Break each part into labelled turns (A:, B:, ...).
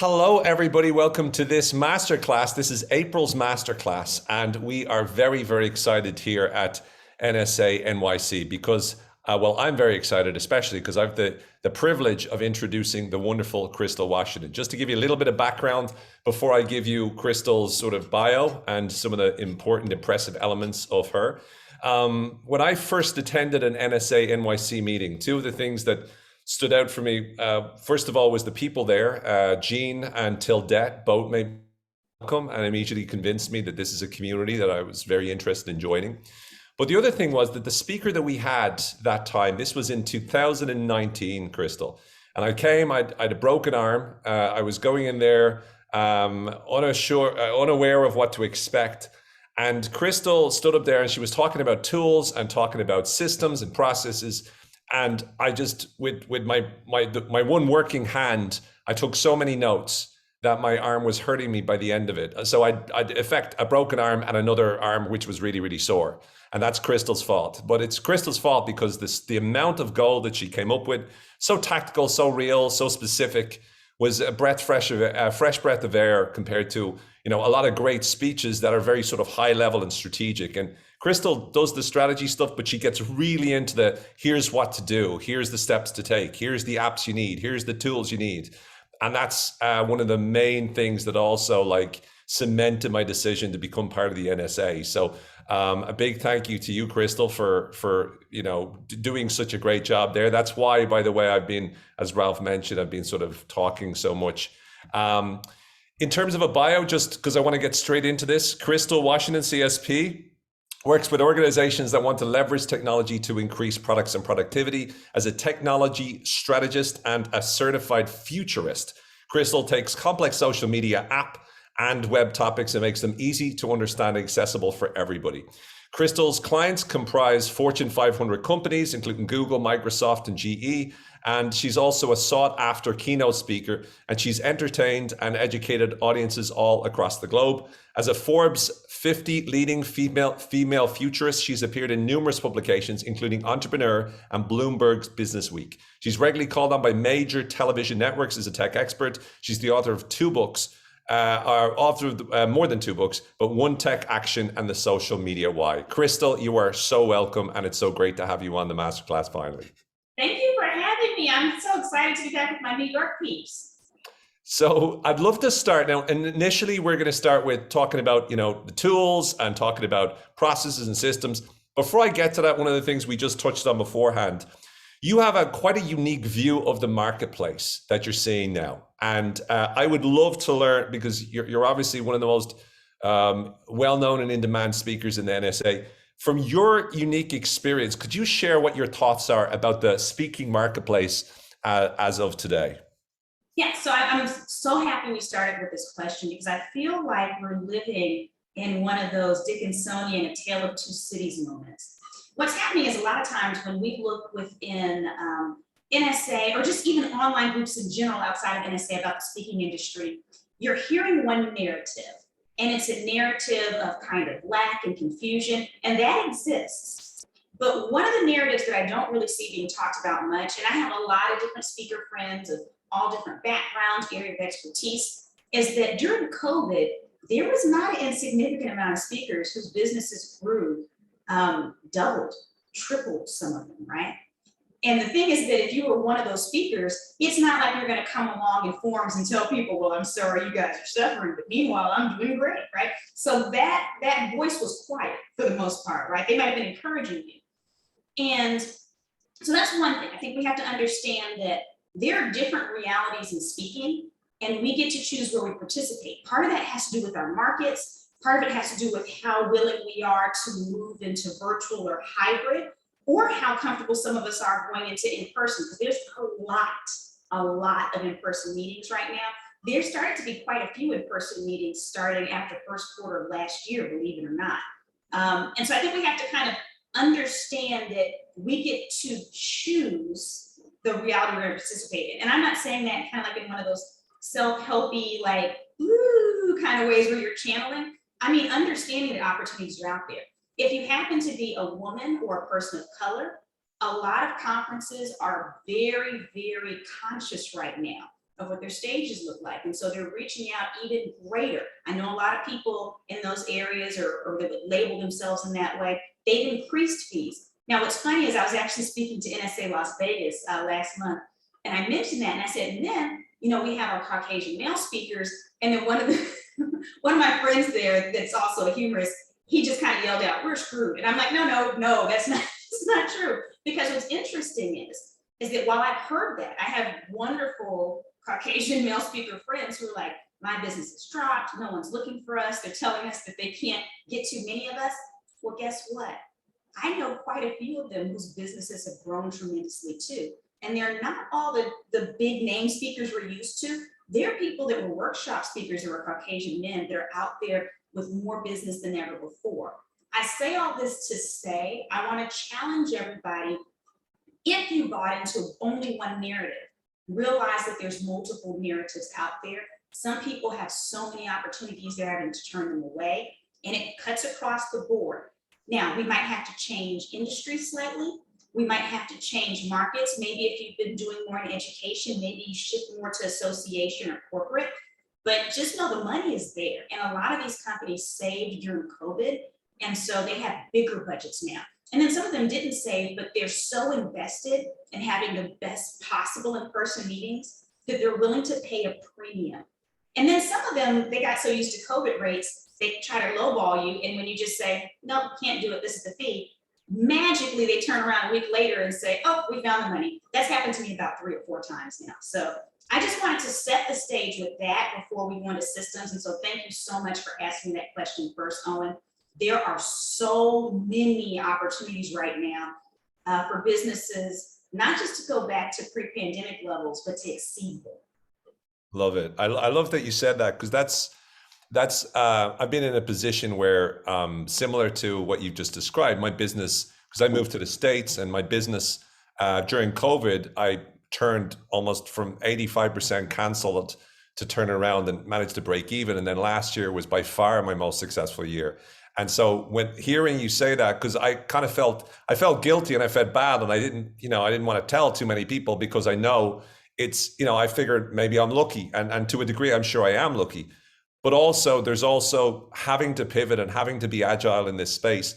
A: Hello, everybody. Welcome to this masterclass. This is April's masterclass, and we are very, very excited here at NSA NYC because, well, I'm very excited, especially because I've the privilege of introducing the wonderful Crystal Washington. Just to give you a little bit of background before I give you Crystal's sort of bio and some of the important, impressive elements of her. When I first attended an NSA NYC meeting, two of the things that stood out for me, first of all, was the people there. Jean and Tildette both made me welcome and immediately convinced me that this is a community that I was very interested in joining. But the other thing was that the speaker that we had that time, this was in 2019, Crystal, and I came, I had a broken arm. I was going in there unaware of what to expect. And Crystal stood up there and she was talking about tools and talking about systems and processes. And I just, with my one working hand, I took so many notes that my arm was hurting me by the end of it. So I'd affect a broken arm and another arm, which was really, really sore. And that's Crystal's fault. But it's Crystal's fault because the amount of gold that she came up with, so tactical, so real, so specific, was a fresh breath of air compared to, a lot of great speeches that are very sort of high level and strategic. And Crystal does the strategy stuff, but she gets really into here's what to do, here's the steps to take, here's the apps you need, here's the tools you need. And that's one of the main things that also cemented my decision to become part of the NSA. So a big thank you to you, Crystal, for doing such a great job there. That's why, by the way, I've been, as Ralph mentioned, I've been sort of talking so much. In terms of a bio, just because I want to get straight into this, Crystal Washington, CSP, works with organizations that want to leverage technology to increase products and productivity. As a technology strategist and a certified futurist, Crystal takes complex social media app and web topics and makes them easy to understand and accessible for everybody. Crystal's clients comprise Fortune 500 companies, including Google, Microsoft, and GE. And she's also a sought-after keynote speaker, and she's entertained and educated audiences all across the globe. As a Forbes 50 leading female futurist, she's appeared in numerous publications, including Entrepreneur and Bloomberg's Business Week. She's regularly called on by major television networks as a tech expert. She's the author of two books, more than two books, but One Tech Action and The Social Media Why. Crystal, you are so welcome, and it's so great to have you on the masterclass finally.
B: Thank you for having me. I'm so excited to be back with my New York peeps.
A: So I'd love to start now. And initially, we're going to start with talking about, the tools and talking about processes and systems. Before I get to that, one of the things we just touched on beforehand, you have quite a unique view of the marketplace that you're seeing now. And I would love to learn, because you're obviously one of the most well-known and in-demand speakers in the NSA. From your unique experience, could you share what your thoughts are about the speaking marketplace as of today?
B: Yeah, so I'm so happy we started with this question, because I feel like we're living in one of those Dickinsonian A Tale of Two Cities moments. What's happening is a lot of times when we look within NSA, or just even online groups in general outside of NSA about the speaking industry, you're hearing one narrative. And it's a narrative of kind of lack and confusion, and that exists. But one of the narratives that I don't really see being talked about much, and I have a lot of different speaker friends of all different backgrounds, area of expertise, is that during COVID, there was not an insignificant amount of speakers whose businesses grew, doubled, tripled, some of them, right? And the thing is that if you were one of those speakers, it's not like you're going to come along in forums and tell people, well, I'm sorry, you guys are suffering, but meanwhile, I'm doing great, right? So that voice was quiet for the most part, right? They might have been encouraging you. And so that's one thing. I think we have to understand that there are different realities in speaking, and we get to choose where we participate. Part of that has to do with our markets. Part of it has to do with how willing we are to move into virtual or hybrid, or how comfortable some of us are going into in-person, because there's a lot of in-person meetings right now. There started to be quite a few in-person meetings starting after first quarter of last year, believe it or not. And so I think we have to kind of understand that we get to choose the reality we're going to participate in. And I'm not saying that kind of like in one of those self-helpy, ooh, kind of ways where you're channeling. I mean, understanding that opportunities are out there. If you happen to be a woman or a person of color, a lot of conferences are very, very conscious right now of what their stages look like. And so they're reaching out even greater. I know a lot of people in those areas or that would label themselves in that way, they've increased fees. Now, what's funny is I was actually speaking to NSA Las Vegas last month, and I mentioned that, and I said, and then, we have our Caucasian male speakers, and then one of my friends there that's also a humorist, he just kind of yelled out, "We're screwed." And I'm like, no, that's not true. Because what's interesting is that while I've heard that, I have wonderful Caucasian male speaker friends who are like, my business has dropped, no one's looking for us, they're telling us that they can't get too many of us. Well, guess what? I know quite a few of them whose businesses have grown tremendously too. And they're not all the big name speakers we're used to. They're people that were workshop speakers who are Caucasian men that are out there with more business than ever before. I say all this to say, I want to challenge everybody. If you bought into only one narrative, realize that there's multiple narratives out there. Some people have so many opportunities, they're having to turn them away, and it cuts across the board. Now, we might have to change industry slightly. We might have to change markets. Maybe if you've been doing more in education, maybe you shift more to association or corporate. But just know the money is there. And a lot of these companies saved during COVID. And so they have bigger budgets now. And then some of them didn't save, but they're so invested in having the best possible in-person meetings that they're willing to pay a premium. And then some of them, they got so used to COVID rates, they try to lowball you. And when you just say, no, can't do it, this is the fee, magically they turn around a week later and say, oh, we found the money. That's happened to me about 3 or 4 times now. So I just wanted to set the stage with that before we go into systems. And so thank you so much for asking that question first, Owen. There are so many opportunities right now for businesses, not just to go back to pre-pandemic levels, but to exceed them.
A: Love it. I love that you said that, because that's I've been in a position where similar to what you've just described, my business, because I moved to the States, and my business during COVID, I turned almost from 85% canceled to turn around and managed to break even. And then last year was by far my most successful year. And so when hearing you say that, because I kind of I felt guilty and I felt bad, and I didn't want to tell too many people, because I know it's, I figured maybe I'm lucky, and to a degree, I'm sure I am lucky. But also, there's also having to pivot and having to be agile in this space.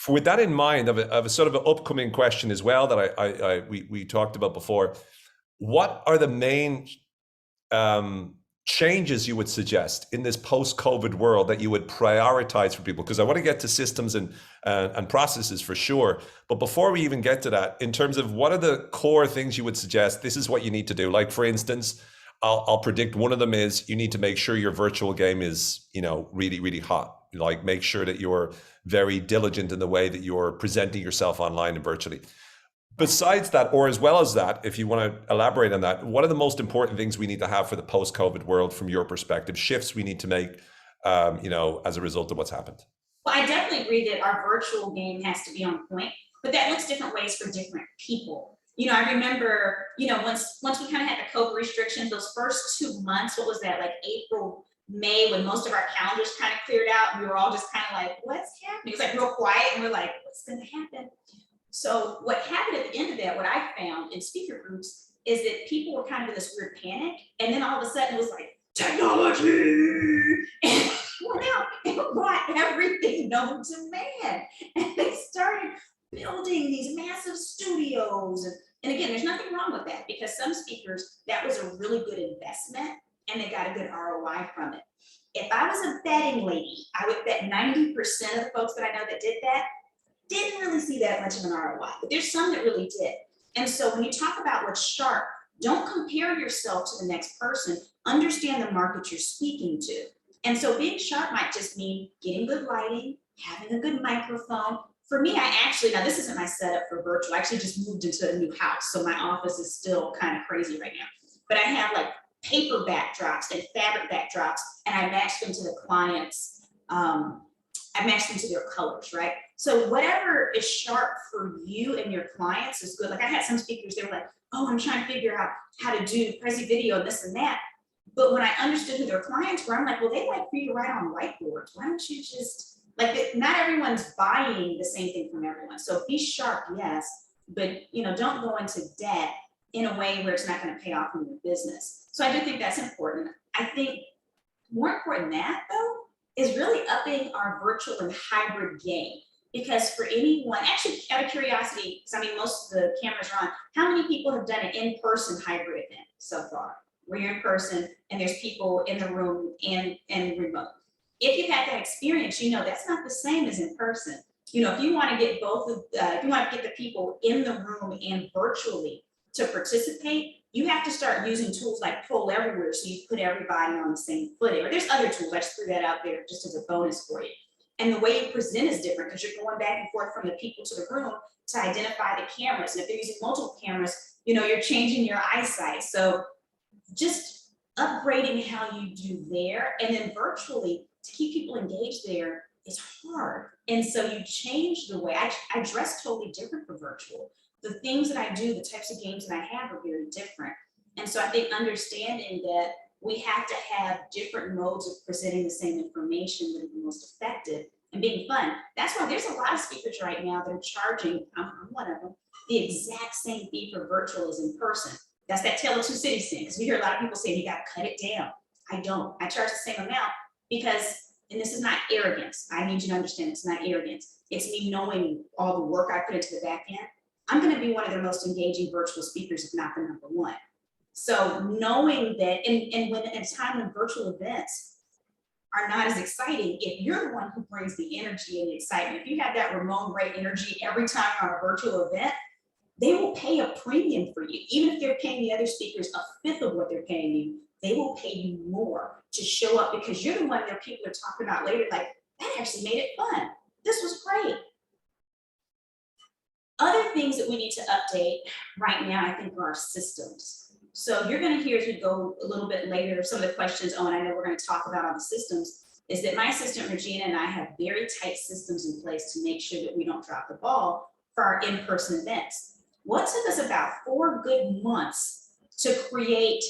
A: With that in mind, of a sort of an upcoming question as well that we talked about before, what are the main changes you would suggest in this post-COVID world that you would prioritize for people? Because I want to get to systems and processes for sure. But before we even get to that, in terms of what are the core things you would suggest, this is what you need to do. Like, for instance, I'll predict one of them is you need to make sure your virtual game is, really, really hot. Like, make sure that you're very diligent in the way that you're presenting yourself online and virtually. Besides that, or as well as that, if you want to elaborate on that, what are the most important things we need to have for the post-COVID world from your perspective, shifts we need to make, as a result of what's happened?
B: Well, I definitely agree that our virtual game has to be on point, but that looks different ways for different people. I remember, once we kind of had the COVID restrictions, those first 2 months, what was that, like April, May, when most of our calendars kind of cleared out, and we were all just kind of like, what's happening? It was like real quiet, and we're like, what's going to happen? So what happened at the end of that, what I found in speaker groups, is that people were kind of in this weird panic. And then all of a sudden it was like, technology! And went out and brought everything known to man. And they started building these massive studios. And again, there's nothing wrong with that, because some speakers, that was a really good investment and they got a good ROI from it. If I was a betting lady, I would bet 90% of the folks that I know that did that didn't really see that much of an ROI, but there's some that really did. And so when you talk about what's sharp, don't compare yourself to the next person. Understand the market you're speaking to. And so being sharp might just mean getting good lighting, having a good microphone. For me, now this isn't my setup for virtual. I actually just moved into a new house, so my office is still kind of crazy right now. But I have like paper backdrops and fabric backdrops, and I match them to the clients. I match them to their colors, right? So whatever is sharp for you and your clients is good. Like, I had some speakers, they were like, oh, I'm trying to figure out how to do Prezi video and this and that. But when I understood who their clients were, I'm like, well, they like for you to write on whiteboards. Why don't you just, not everyone's buying the same thing from everyone. So be sharp, yes, but don't go into debt in a way where it's not going to pay off in your business. So I do think that's important. I think more important than that, though, is really upping our virtual and hybrid game. Because for anyone, actually, out of curiosity, because I mean, most of the cameras are on, how many people have done an in-person hybrid event so far? Where you're in person and there's people in the room and remote. If you've had that experience, you know that's not the same as in person. You know, if you want to get both of, if you want to get the people in the room and virtually to participate, you have to start using tools like Poll Everywhere, so you put everybody on the same footing. Or there's other tools. I just threw that out there just as a bonus for you. And the way you present is different because you're going back and forth from the people to the room to identify the cameras. And if they're using multiple cameras, you know, you're changing your eyesight. So just upgrading how you do there, and then virtually to keep people engaged there is hard. And so you change the way I dress totally different for virtual. The things that I do, the types of games that I have are very different. And so I think understanding that we have to have different modes of presenting the same information that are the most effective and being fun. That's why there's a lot of speakers right now that are charging, I'm one of them, the exact same fee for virtual as in person. That's that tale of two cities thing, because we hear a lot of people saying you got to cut it down. I don't. I charge the same amount because, and this is not arrogance. I need you to understand it's not arrogance. It's me knowing all the work I put into the back end. I'm going to be one of their most engaging virtual speakers, if not the number one. So knowing that, and when at a time when virtual events are not as exciting, if you're the one who brings the energy and the excitement, if you have that Ramon Ray energy every time on a virtual event, they will pay a premium for you. Even if they're paying the other speakers a fifth of what they're paying you, they will pay you more to show up because you're the one that people are talking about later, like, that actually made it fun. This was great. Other things that we need to update right now, I think, are our systems. So you're going to hear as we go a little bit later, some of the questions, and I know we're going to talk about on the systems, is that my assistant Regina and I have very tight systems in place to make sure that we don't drop the ball for our in-person events. What took us about 4 good months to create,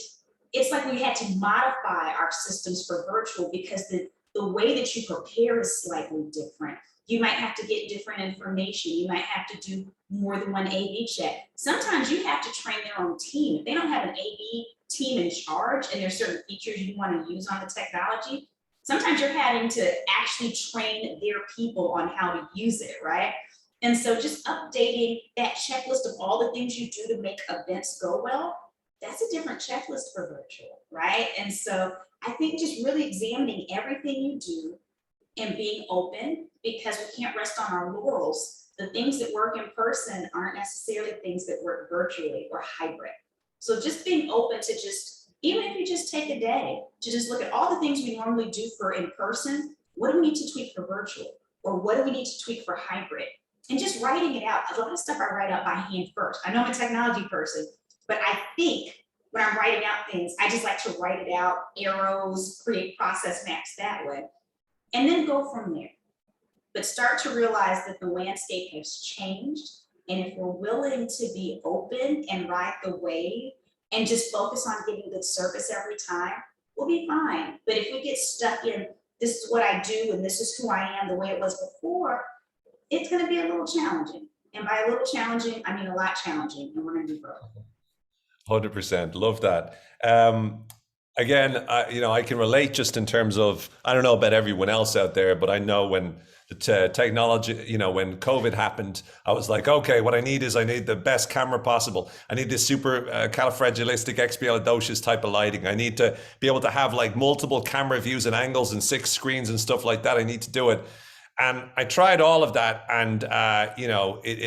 B: it's like we had to modify our systems for virtual because the way that you prepare is slightly different. You might have to get different information. You might have to do more than one AV check. Sometimes you have to train their own team. If they don't have an AV team in charge and there's certain features you want to use on the technology, sometimes you're having to actually train their people on how to use it, right? And so just updating that checklist of all the things you do to make events go well, that's a different checklist for virtual, right? And so I think just really examining everything you do and being open, because we can't rest on our laurels. The things that work in person aren't necessarily things that work virtually or hybrid. So just being open to just, even if you just take a day to just look at all the things we normally do for in person, what do we need to tweak for virtual? Or what do we need to tweak for hybrid? And just writing it out. A lot of stuff I write out by hand first. I know I'm a technology person, but I think when I'm writing out things, I just like to write it out, arrows, create process maps that way, and then go from there. But start to realize that the landscape has changed. And if we're willing to be open and ride the wave and just focus on getting good service every time, we'll be fine. But if we get stuck in, this is what I do and this is who I am the way it was before, it's going to be a little challenging. And by a little challenging, I mean a lot challenging, and we're going to do both.
A: 100%. Love that. Again, I can relate just in terms of, I don't know about everyone else out there, but I know when the technology, when COVID happened, I was like, okay, what I need the best camera possible. I need this super califragilistic type of lighting. I need to be able to have like multiple camera views and angles and 6 screens and stuff like that. I need to do it. And I tried all of that, and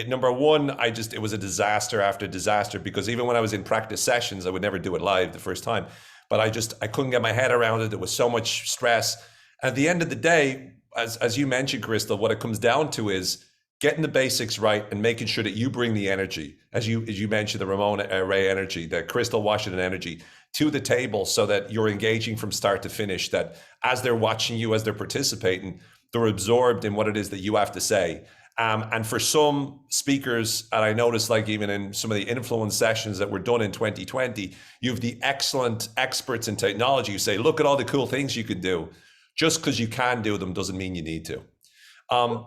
A: number one, it was a disaster after disaster, because even when I was in practice sessions, I would never do it live the first time. But I couldn't get my head around it. There was so much stress. At the end of the day, as you mentioned, Crystal, what it comes down to is getting the basics right and making sure that you bring the energy, as you mentioned, the Ramon Ray energy, the Crystal Washington energy to the table, so that you're engaging from start to finish, that as they're watching you, as they're participating, they're absorbed in what it is that you have to say. And for some speakers, and I noticed like even in some of the influence sessions that were done in 2020, you have the excellent experts in technology who say, look at all the cool things you can do. Just because you can do them doesn't mean you need to.
B: And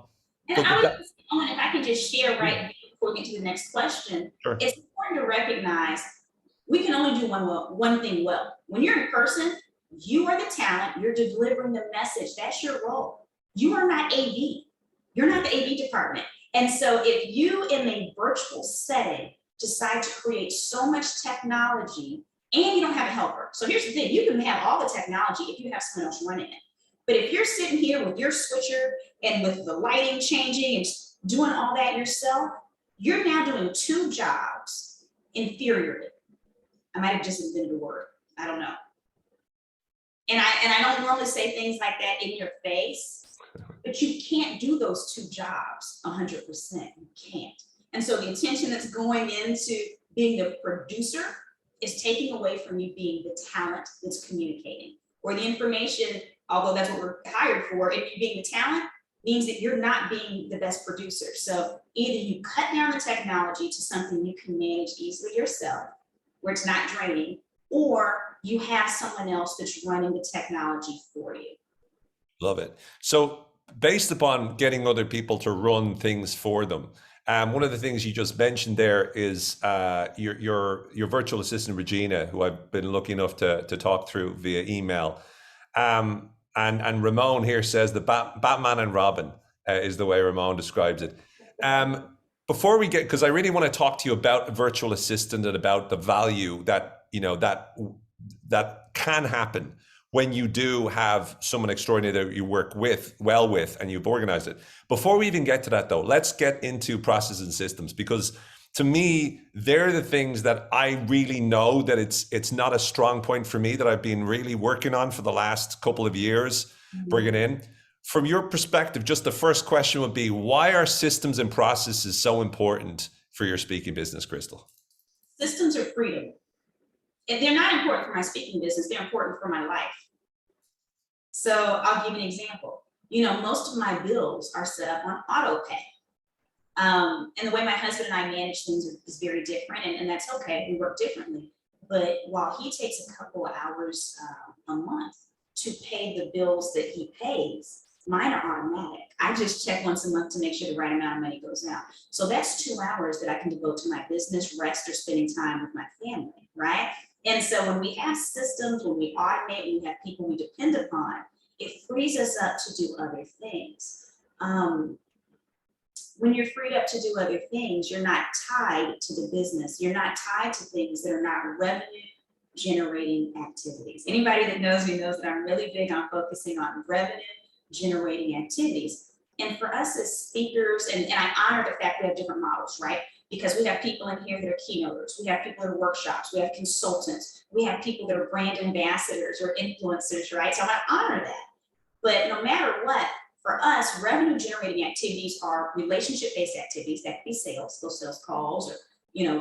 B: if I can just share right before we get to the next question,
A: sure.
B: It's important to recognize We can only do one thing well. When you're in person, you are the talent, you're delivering the message. That's your role. You are not AV. You're not the AV department. And so if you in a virtual setting decide to create so much technology and you don't have a helper. So here's the thing, you can have all the technology if you have someone else running it. But if you're sitting here with your switcher and with the lighting changing and doing all that yourself, you're now doing two jobs inferiorly. I might have just invented a word, I don't know. And I don't normally say things like that in your face, but you can't do those two jobs 100%, you can't. And so the attention that's going into being the producer is taking away from you being the talent that's communicating. Or the information, although that's what we're hired for, if you being the talent means that you're not being the best producer. So either you cut down the technology to something you can manage easily yourself, where it's not draining, or you have someone else that's running the technology for you.
A: Love it. So based upon getting other people to run things for them, one of the things you just mentioned there is your virtual assistant, Regina, who I've been lucky enough to talk through via email. And Ramon here says the Batman and Robin is the way Ramon describes it. Before we get, because I really want to talk to you about a virtual assistant and about the value that, you know, that can happen when you do have someone extraordinary that you work well with and you've organized it. Before we even get to that though, let's get into processes and systems, because to me, they're the things that I really know that it's not a strong point for me that I've been really working on for the last couple of years, bringing in. From your perspective, just the first question would be, why are systems and processes so important for your speaking business, Crystal?
B: Systems are freedom. And they're not important for my speaking business, they're important for my life. So I'll give you an example. You know, most of my bills are set up on auto pay. And the way my husband and I manage things is very different, and that's okay, we work differently. But while he takes a couple of hours a month to pay the bills that he pays, mine are automatic. I just check once a month to make sure the right amount of money goes out. So that's 2 hours that I can devote to my business, rest, or spending time with my family, right? And so when we have systems, when we automate, when we have people we depend upon, it frees us up to do other things. When you're freed up to do other things, you're not tied to the business. You're not tied to things that are not revenue generating activities. Anybody that knows me knows that I'm really big on focusing on revenue generating activities. And for us as speakers, and I honor the fact we have different models, right? Because we have people in here that are keynoters, we have people that are workshops, we have consultants, we have people that are brand ambassadors or influencers, right? So I honor that. But no matter what, for us, revenue generating activities are relationship-based activities. That could be sales, those sales calls, or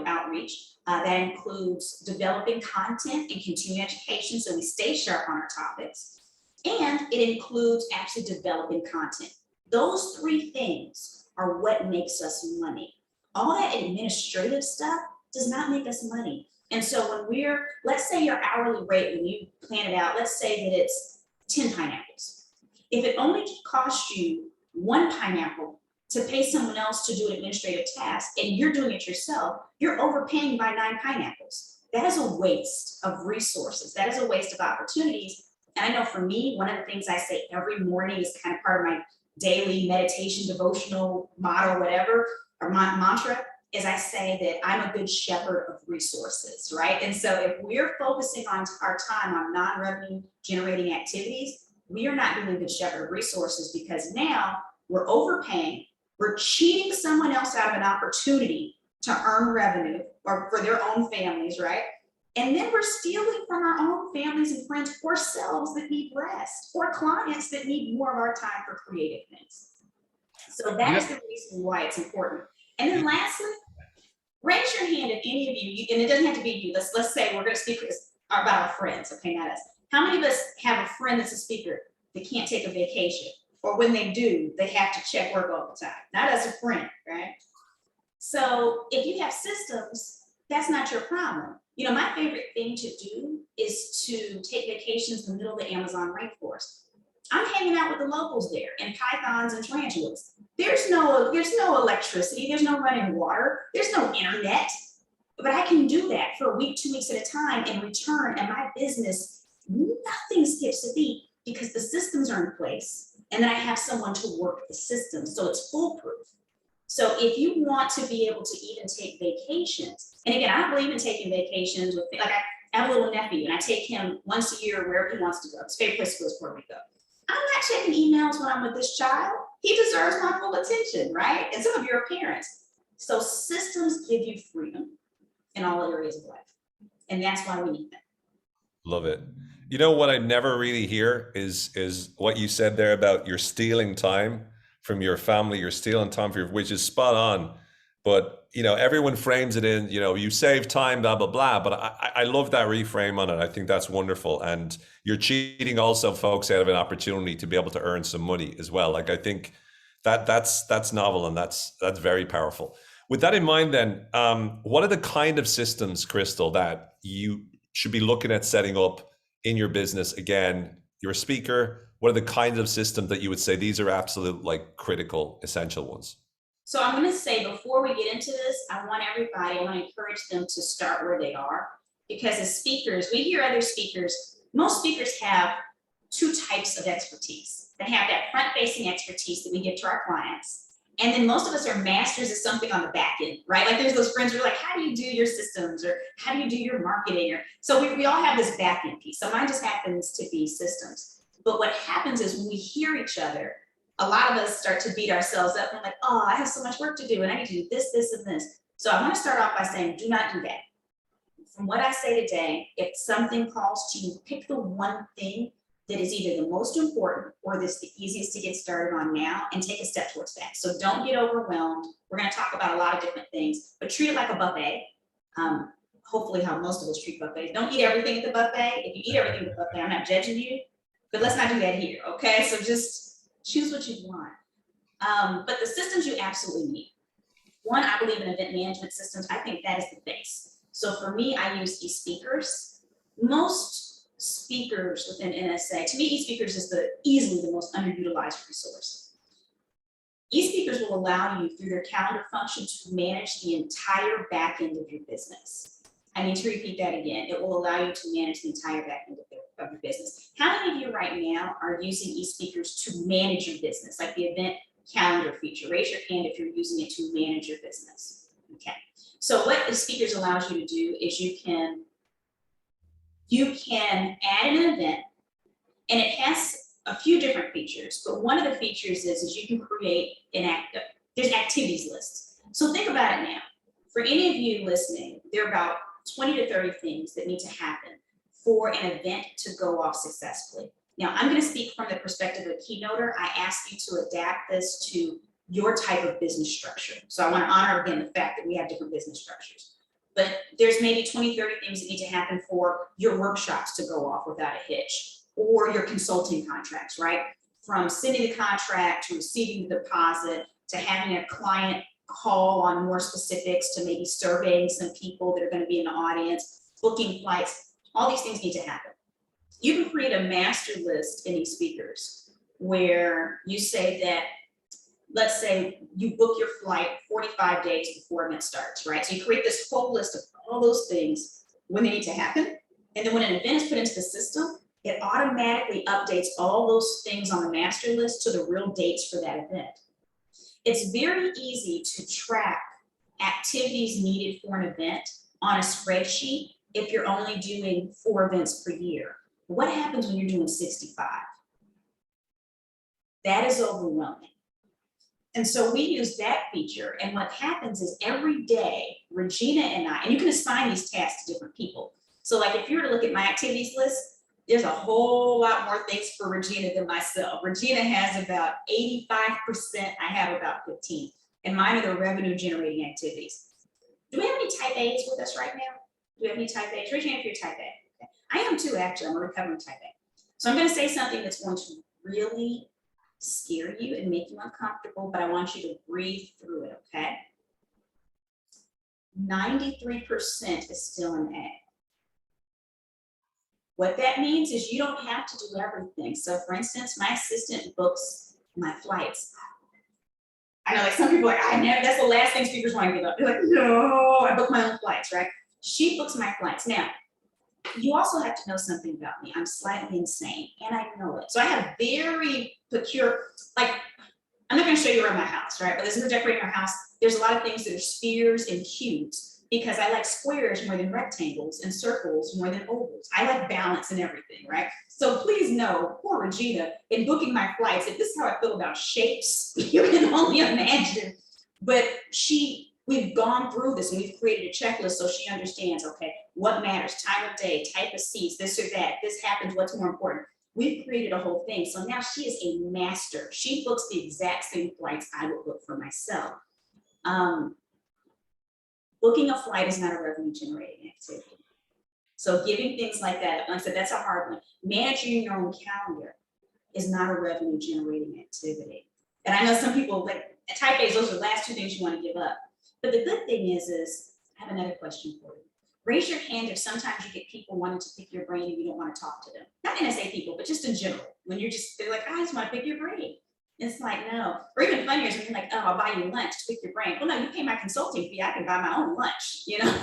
B: outreach. That includes developing content and continuing education so we stay sharp on our topics. And it includes actually developing content. Those three things are what makes us money. All that administrative stuff does not make us money. And so when let's say your hourly rate, when you plan it out, let's say that it's 10 pineapples. If it only costs you 1 pineapple to pay someone else to do an administrative task and you're doing it yourself, you're overpaying by 9 pineapples. That is a waste of resources. That is a waste of opportunities. And I know for me, one of the things I say every morning is kind of part of my daily meditation, devotional motto, whatever, or mantra, is I say that I'm a good shepherd of resources, right? And so if we're focusing on our time on non-revenue generating activities, we are not being a good shepherd of resources, because now we're overpaying, we're cheating someone else out of an opportunity to earn revenue or for their own families, right? And then we're stealing from our own families and friends or selves that need rest, or clients that need more of our time for creative things. So that is the reason why it's important. And then lastly, raise your hand if any of you, and it doesn't have to be you, let's say we're gonna speak about our friends, okay, not us. How many of us have a friend that's a speaker that can't take a vacation? Or when they do, they have to check work all the time. Not as a friend, right? So if you have systems, that's not your problem. My favorite thing to do is to take vacations in the middle of the Amazon rainforest. I'm hanging out with the locals there, and pythons and tarantulas. There's no electricity, there's no running water, there's no internet. But I can do that for a week, 2 weeks at a time in return, and my business, nothing skips a beat because the systems are in place, and then I have someone to work the system, so it's foolproof. So if you want to be able to even take vacations, and again, I don't believe in taking vacations with, like I have a little nephew and I take him once a year wherever he wants to go. His favorite place to go is Puerto Rico. I'm not checking emails when I'm with this child. He deserves my full attention, right? And some of you are parents. So systems give you freedom in all areas of life. And that's why we need them.
A: Love it. You know what I never really hear is what you said there about you're stealing time from your family, you're stealing time for your, which is spot on. But you know, everyone frames it in, you know, you save time, blah blah blah. But I love that reframe on it. I think that's wonderful. And you're cheating also folks out of an opportunity to be able to earn some money as well. Like I think that's novel and that's very powerful. With that in mind, then, what are the kind of systems, Crystal, that you should be looking at setting up in your business? Again, you're a speaker. What are the kinds of systems that you would say these are absolute, like critical, essential ones?
B: So I'm going to say before we get into this, I want to encourage them to start where they are. Because as speakers, we hear other speakers, most speakers have two types of expertise. They have that front-facing expertise that we give to our clients. And then most of us are masters of something on the back end, right? Like there's those friends who are like, how do you do your systems? Or how do you do your marketing? Or so we all have this back end piece. So mine just happens to be systems. But what happens is when we hear each other, a lot of us start to beat ourselves up and like, oh, I have so much work to do and I need to do this, this, and this. So I want to start off by saying, do not do that. From what I say today, if something calls to you, pick the one thing that is either the most important or that's the easiest to get started on now and take a step towards that. So don't get overwhelmed. We're going to talk about a lot of different things, but treat it like a buffet. Hopefully how most of us treat buffets. Don't eat everything at the buffet. If you eat everything at the buffet, I'm not judging you, but let's not do that here, okay? So just choose what you want. But the systems you absolutely need. One, I believe in event management systems. I think that is the base. So for me, I use eSpeakers. Most speakers within NSA, to me, eSpeakers is easily the most underutilized resource. eSpeakers will allow you through their calendar function to manage the entire back end of your business. I need to repeat that again. It will allow you to manage the entire back end of your business. How many of you right now are using eSpeakers to manage your business, like the event calendar feature? Raise your hand if you're using it to manage your business. Okay. So what eSpeakers allows you to do is you can add an event, and it has a few different features, but one of the features is you can create there's activities lists. So think about it now. For any of you listening, there are about 20 to 30 things that need to happen for an event to go off successfully. Now, I'm going to speak from the perspective of a keynoter. I ask you to adapt this to your type of business structure. So I want to honor, again, the fact that we have different business structures. But there's maybe 20, 30 things that need to happen for your workshops to go off without a hitch, or your consulting contracts, right? From sending the contract to receiving the deposit to having a client call on more specifics to maybe surveying some people that are going to be in the audience, booking flights. All these things need to happen. You can create a master list in eSpeakers where you say that, let's say you book your flight 45 days before event starts, right? So you create this whole list of all those things when they need to happen. And then when an event is put into the system, it automatically updates all those things on the master list to the real dates for that event. It's very easy to track activities needed for an event on a spreadsheet if you're only doing 4 events per year. What happens when you're doing 65? That is overwhelming. And so we use that feature, and what happens is every day, Regina and I, and you can assign these tasks to different people. So like if you were to look at my activities list, there's a whole lot more things for Regina than myself. Regina has about 85%, I have about 15, and mine are the revenue generating activities. Do we have any type A's with us right now? Do we have any type A's? Raise your hand if you're type A. Okay. I am too, actually. I'm a recovering type A. So I'm going to say something that's going to really scare you and make you uncomfortable, but I want you to breathe through it, okay? 93% is still an A. What that means is you don't have to do everything. So for instance, my assistant books my flights. I know like some people are like, I never, that's the last thing speakers want to give up. They're like, no, I book my own flights, right? She books my flights. Now, you also have to know something about me. I'm slightly insane and I know it. So I have very peculiar, like, I'm not going to show you around my house, right? But as we're decorating our house, there's a lot of things that are spheres and cubes because I like squares more than rectangles and circles more than ovals. I like balance and everything, right? So please know, poor Regina, in booking my flights, if this is how I feel about shapes, you can only imagine. But we've gone through this and we've created a checklist so she understands, okay, what matters, time of day, type of seats, this or that, this happens, what's more important. We've created a whole thing. So now she is a master. She books the exact same flights I would book for myself. Booking a flight is not a revenue generating activity. So giving things like that, like I said, that's a hard one. Managing your own calendar is not a revenue generating activity. And I know some people, like type A's, those are the last two things you want to give up. But the good thing is I have another question for you. Raise your hand if sometimes you get people wanting to pick your brain and you don't want to talk to them. Not NSA people, but just in general. When they're like, I just want to pick your brain. It's like, no. Or even funnier is when you're like, oh, I'll buy you lunch to pick your brain. Well, no, you pay my consulting fee. I can buy my own lunch. You know,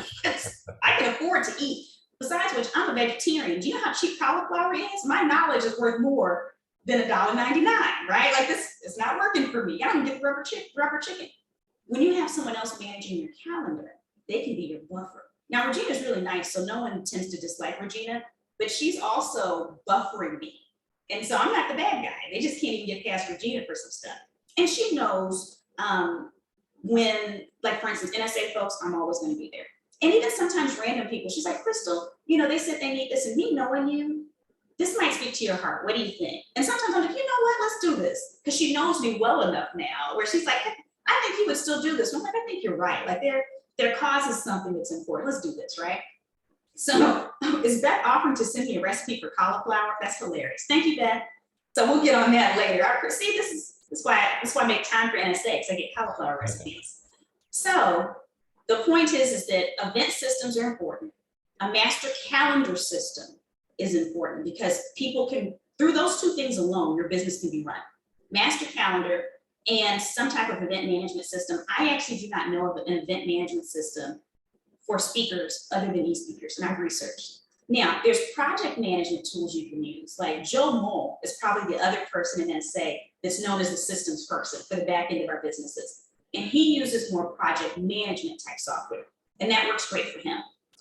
B: I can afford to eat. Besides which, I'm a vegetarian. Do you know how cheap cauliflower is? My knowledge is worth more than $1.99, right? Like this is not working for me. I don't get rubber chicken. When you have someone else managing your calendar, they can be your buffer. Now, Regina's really nice, so no one tends to dislike Regina, but she's also buffering me. And so I'm not the bad guy. They just can't even get past Regina for some stuff. And she knows when, like for instance, NSA folks, I'm always going to be there. And even sometimes random people, she's like, Crystal, you know, they said they need this, and me knowing you, this might speak to your heart. What do you think? And sometimes I'm like, you know what, let's do this. Because she knows me well enough now where she's like, I think you would still do this. And I'm like, I think you're right. Like their cause is something that's important. Let's do this, right? So is Beth offering to send me a recipe for cauliflower? That's hilarious. Thank you, Beth. So we'll get on that later. See, this is why I make time for NSA, because I get cauliflower recipes. So the point is that event systems are important. A master calendar system is important because people can, through those two things alone, your business can be run. Master calendar and some type of event management system. I actually do not know of an event management system for speakers other than e-speakers, and I've researched. Now, there's project management tools you can use. Like Joe Mole is probably the other person in NSA that's known as the systems person for the back end of our businesses. And he uses more project management type software, and that works great for him.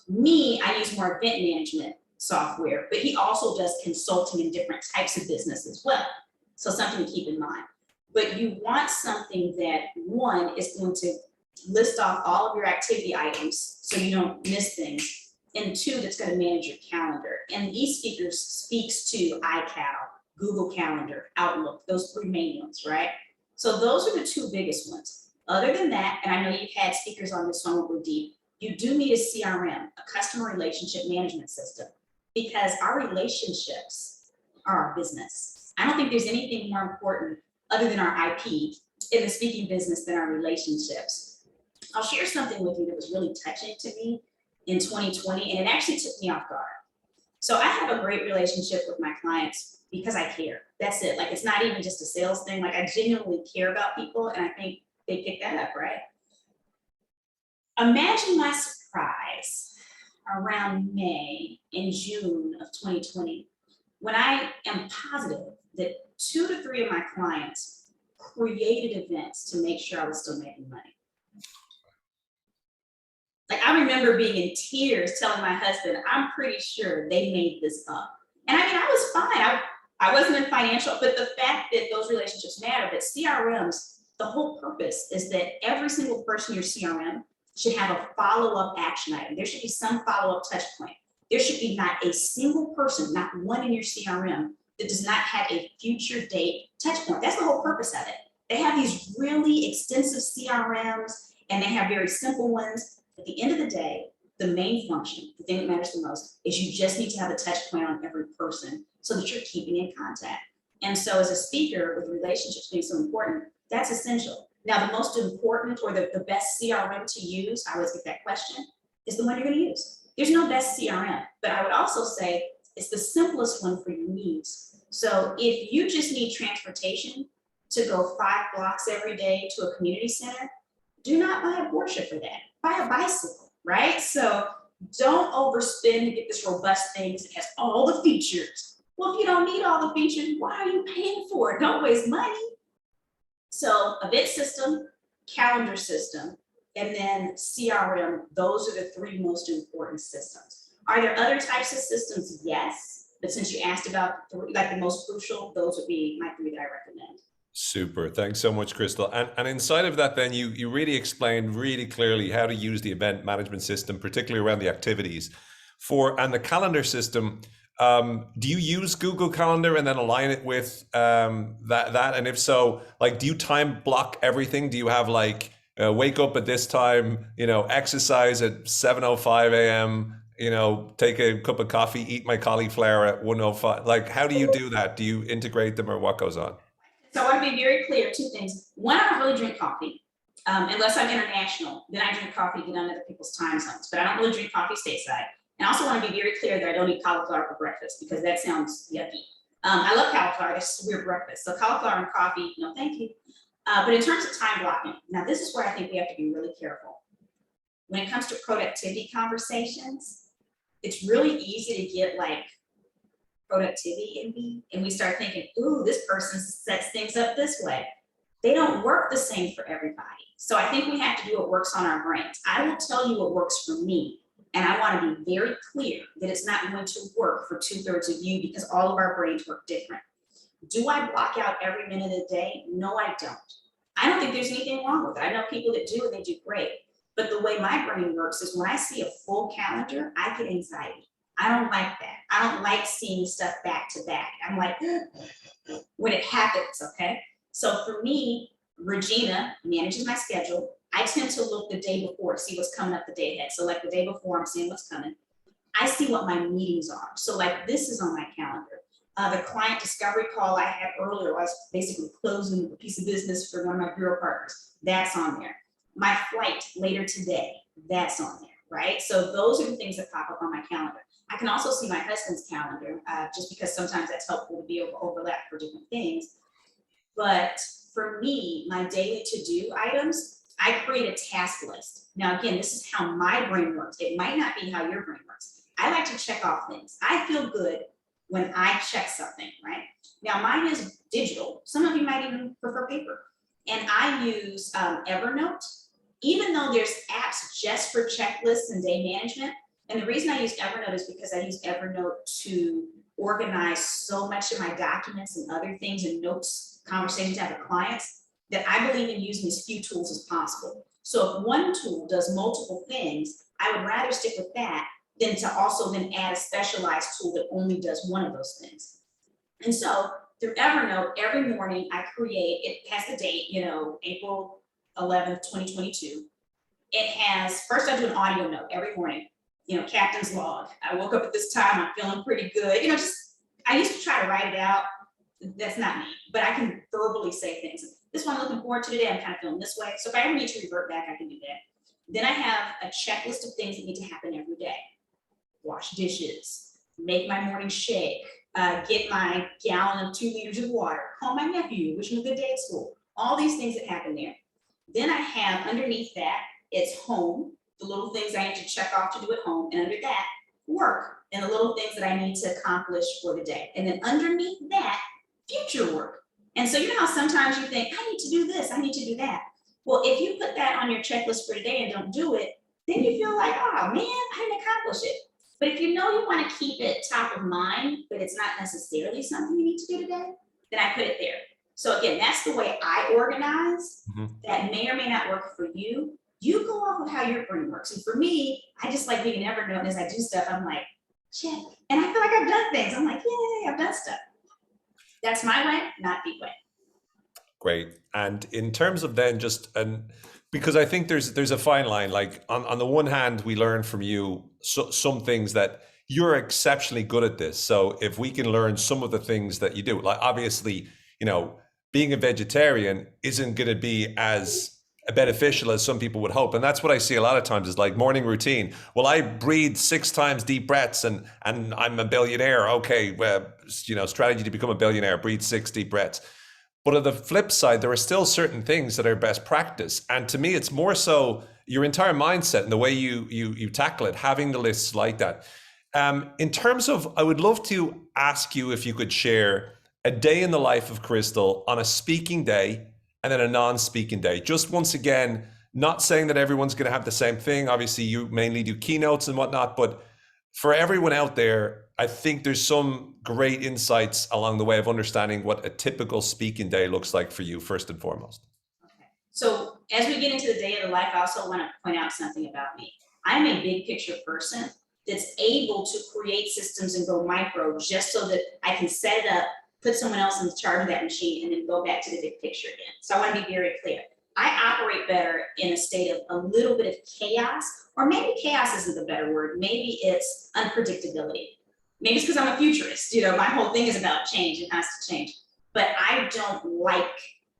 B: Me, I use more event management software, but he also does consulting in different types of business as well. So something to keep in mind. But you want something that, one, is going to list off all of your activity items so you don't miss things, and two, that's going to manage your calendar. And eSpeakers speaks to iCal, Google Calendar, Outlook, those three main ones, right? So those are the two biggest ones. Other than that, and I know you've had speakers on this one, we're deep, you do need a CRM, a customer relationship management system, because our relationships are our business. I don't think there's anything more important other than our IP in the speaking business than our relationships. I'll share something with you that was really touching to me in 2020, and it actually took me off guard. So I have a great relationship with my clients because I care. That's it. Like, it's not even just a sales thing. Like, I genuinely care about people, and I think they pick that up, right? Imagine my surprise around May and June of 2020, when I am positive that 2 to 3 of my clients created events to make sure I was still making money. Like, I remember being in tears telling my husband, I'm pretty sure they made this up. And I mean, I was fine. I wasn't in financial, but the fact that those relationships matter, but CRMs, the whole purpose is that every single person in your CRM should have a follow-up action item. There should be some follow-up touch point. There should be not a single person, not one in your CRM that does not have a future date touch point. That's the whole purpose of it. They have these really extensive CRMs and they have very simple ones. At the end of the day, the main function, the thing that matters the most, is you just need to have a touch point on every person so that you're keeping in contact. And so as a speaker, with relationships being so important, that's essential. Now, the most important or the best CRM to use, I always get that question, is the one you're going to use. There's no best CRM, but I would also say it's the simplest one for your needs. So if you just need transportation to go 5 blocks every day to a community center, do not buy a Porsche for that. Buy a bicycle, right? So don't overspend to get this robust thing that has all the features. Well, if you don't need all the features, why are you paying for it? Don't waste money. So event system, calendar system, and then CRM, those are the three most important systems. Are there other types of systems? Yes. But since you asked about like the most crucial, those would be my three that I recommend.
A: Super. Thanks so much, Crystal. And inside of that, then you really explained really clearly how to use the event management system, particularly around the activities and the calendar system. Do you use Google Calendar and then align it with that? And if so, like, do you time block everything? Do you have like wake up at this time, exercise at 7:05 a.m., take a cup of coffee, eat my cauliflower at 1:05? Like, how do you do that? Do you integrate them or what goes on?
B: So I want to be very clear, two things. One, I don't really drink coffee. Unless I'm international, then I drink coffee to get on other people's time zones, but I don't really drink coffee stateside. And I also want to be very clear that I don't eat cauliflower for breakfast because that sounds yucky. I love cauliflower, that's just a weird breakfast. So cauliflower and coffee, no thank you. But in terms of time blocking, now this is where I think we have to be really careful. When it comes to productivity conversations, it's really easy to get like productivity envy, and we start thinking, ooh, this person sets things up this way. They don't work the same for everybody. So I think we have to do what works on our brains. I will tell you what works for me. And I want to be very clear that it's not going to work for 2/3 of you because all of our brains work different. Do I block out every minute of the day? No, I don't. I don't think there's anything wrong with it. I know people that do and they do great. But the way my brain works is when I see a full calendar, I get anxiety. I don't like that. I don't like seeing stuff back to back. I'm like, when it happens, okay? So for me, Regina manages my schedule. I tend to look the day before to see what's coming up the day ahead. So like the day before, I'm seeing what's coming. I see what my meetings are. So like this is on my calendar. The client discovery call I had earlier, I was basically closing a piece of business for one of my bureau partners. That's on there. My flight later today, that's on there, right? So those are the things that pop up on my calendar. I can also see my husband's calendar, just because sometimes that's helpful to be able to overlap for different things. But for me, my daily to-do items, I create a task list. Now, again, this is how my brain works. It might not be how your brain works. I like to check off things. I feel good when I check something, right? Now, mine is digital. Some of you might even prefer paper. And I use Evernote, even though there's apps just for checklists and day management. And the reason I use Evernote is because I use Evernote to organize so much of my documents and other things and notes, conversations I have with clients, that I believe in using as few tools as possible. So if one tool does multiple things, I would rather stick with that than to also then add a specialized tool that only does one of those things. And so through Evernote, every morning I create, it has the date, April 11th, 2022. It has, first I do an audio note every morning, captain's log. I woke up at this time, I'm feeling pretty good. I used to try to write it out. That's not me, but I can verbally say things. This one I'm looking forward to today, I'm kind of feeling this way. So if I ever need to revert back, I can do that. Then I have a checklist of things that need to happen every day. Wash dishes, make my morning shake, get my gallon of 2 liters of water, call my nephew, wish him a good day at school. All these things that happen there. Then I have underneath that, it's home, the little things I need to check off to do at home, and under that, work, and the little things that I need to accomplish for the day. And then underneath that, future work. And so you know how sometimes you think, I need to do this, I need to do that. Well, if you put that on your checklist for today and don't do it, then you feel like, oh man, I didn't accomplish it. But if you know you want to keep it top of mind, but it's not necessarily something you need to do today, then I put it there. So again, that's the way I organize. That may or may not work for you. You go off of how your brain works. And for me, I just like being Evernote, and as I do stuff, I'm like, check. And I feel like I've done things. I'm like, yay, I've done stuff. That's my way, not the way.
A: Great. And in terms of then because I think there's a fine line, like on the one hand, we learn from you some things that you're exceptionally good at this. So if we can learn some of the things that you do, like obviously, being a vegetarian isn't going to be as beneficial as some people would hope. And that's what I see a lot of times is like morning routine. Well, I breathe 6 times deep breaths and I'm a billionaire. Okay. Well, strategy to become a billionaire, breathe 6 deep breaths. But on the flip side, there are still certain things that are best practice. And to me, it's more so your entire mindset and the way you tackle it, having the lists like that. In terms of, I would love to ask you if you could share a day in the life of Crystal on a speaking day and then a non-speaking day. Just once again, not saying that everyone's going to have the same thing. Obviously, you mainly do keynotes and whatnot, but for everyone out there, I think there's some great insights along the way of understanding what a typical speaking day looks like for you, first and foremost.
B: Okay. So as we get into the day of the life, I also want to point out something about me. I'm a big picture person that's able to create systems and go micro just so that I can set it up, put someone else in charge of that machine, and then go back to the big picture again. So I want to be very clear. I operate better in a state of a little bit of chaos, or maybe chaos isn't the better word. Maybe it's unpredictability. Maybe it's because I'm a futurist. My whole thing is about change and has to change. But I don't like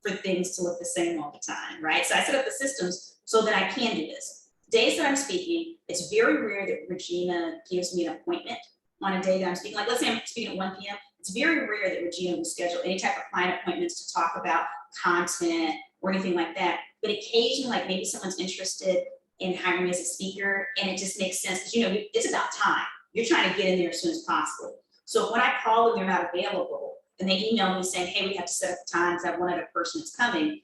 B: for things to look the same all the time, right? So I set up the systems so that I can do this. Days that I'm speaking, it's very rare that Regina gives me an appointment on a day that I'm speaking. Like, let's say I'm speaking at 1 p.m. It's very rare that Regina will schedule any type of client appointments to talk about content or anything like that. But occasionally, like maybe someone's interested in hiring me as a speaker, and it just makes sense because it's about time. You're trying to get in there as soon as possible. So when I call and they're not available, and they email me saying, "Hey, we have to set up the time because I have one other person that's coming,"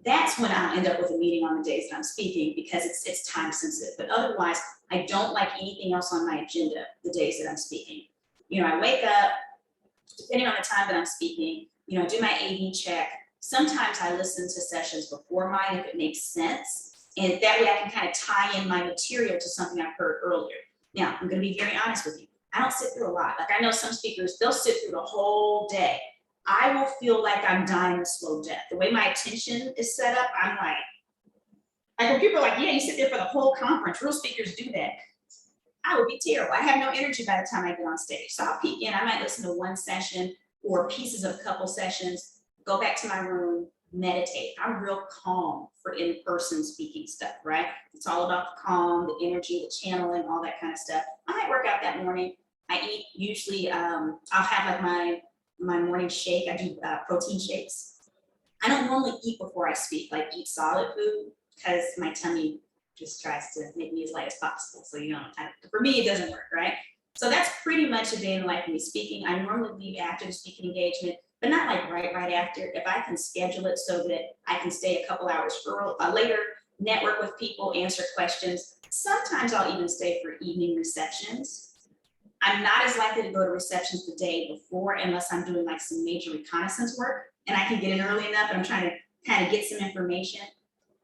B: that's when I'll end up with a meeting on the days that I'm speaking because it's time sensitive. But otherwise, I don't like anything else on my agenda the days that I'm speaking. I wake up, depending on the time that I'm speaking, I do my AV check. Sometimes I listen to sessions before mine if it makes sense. And that way I can kind of tie in my material to something I've heard earlier. Now, I'm going to be very honest with you. I don't sit through a lot. Like, I know some speakers, they'll sit through the whole day. I will feel like I'm dying a slow death. The way my attention is set up, I'm like when people are like, "Yeah, you sit there for the whole conference." Real speakers do that. I would be terrible. I have no energy by the time I get on stage. So I'll peek in. I might listen to one session or pieces of a couple sessions, go back to my room, meditate. I'm real calm for in-person speaking stuff, right? It's all about the calm, the energy, the channeling, all that kind of stuff. I might work out that morning. I eat usually, I'll have like my morning shake. I do protein shakes. I don't normally eat before I speak, like eat solid food, because my tummy just tries to make me as light as possible. So, for me, it doesn't work, right? So that's pretty much a day in the life of me speaking. I normally leave after the speaking engagement, but not like right after. If I can schedule it so that I can stay a couple hours later, network with people, answer questions. Sometimes I'll even stay for evening receptions. I'm not as likely to go to receptions the day before unless I'm doing like some major reconnaissance work and I can get in early enough and I'm trying to kind of get some information.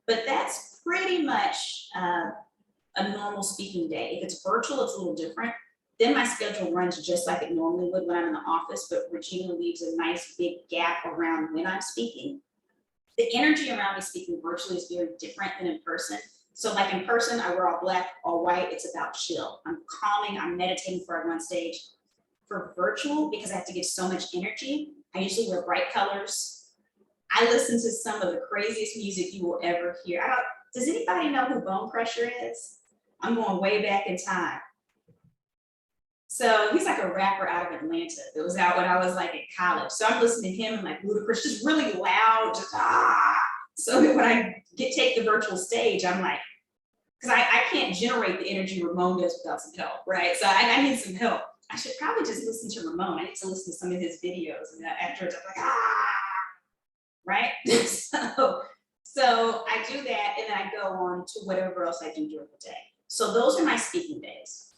B: But that's pretty much a normal speaking day. If it's virtual, it's a little different. Then my schedule runs just like it normally would when I'm in the office, but Regina leaves a nice big gap around when I'm speaking. The energy around me speaking virtually is very different than in person. So like in person, I wear all black, all white. It's about chill. I'm calming, I'm meditating before I go on stage. For virtual, because I have to give so much energy, I usually wear bright colors. I listen to some of the craziest music you will ever hear. Does anybody know who Bone Crusher is? I'm going way back in time. So he's like a rapper out of Atlanta that was out when I was like in college. So I'm listening to him and like Ludacris, just really loud, just So when I take the virtual stage, I'm like, because I can't generate the energy Ramon does without some help, right? So I need some help. I should probably just listen to Ramon. I need to listen to some of his videos, and afterwards I'm like, right? So I do that, and then I go on to whatever else I do during the day. So those are my speaking days.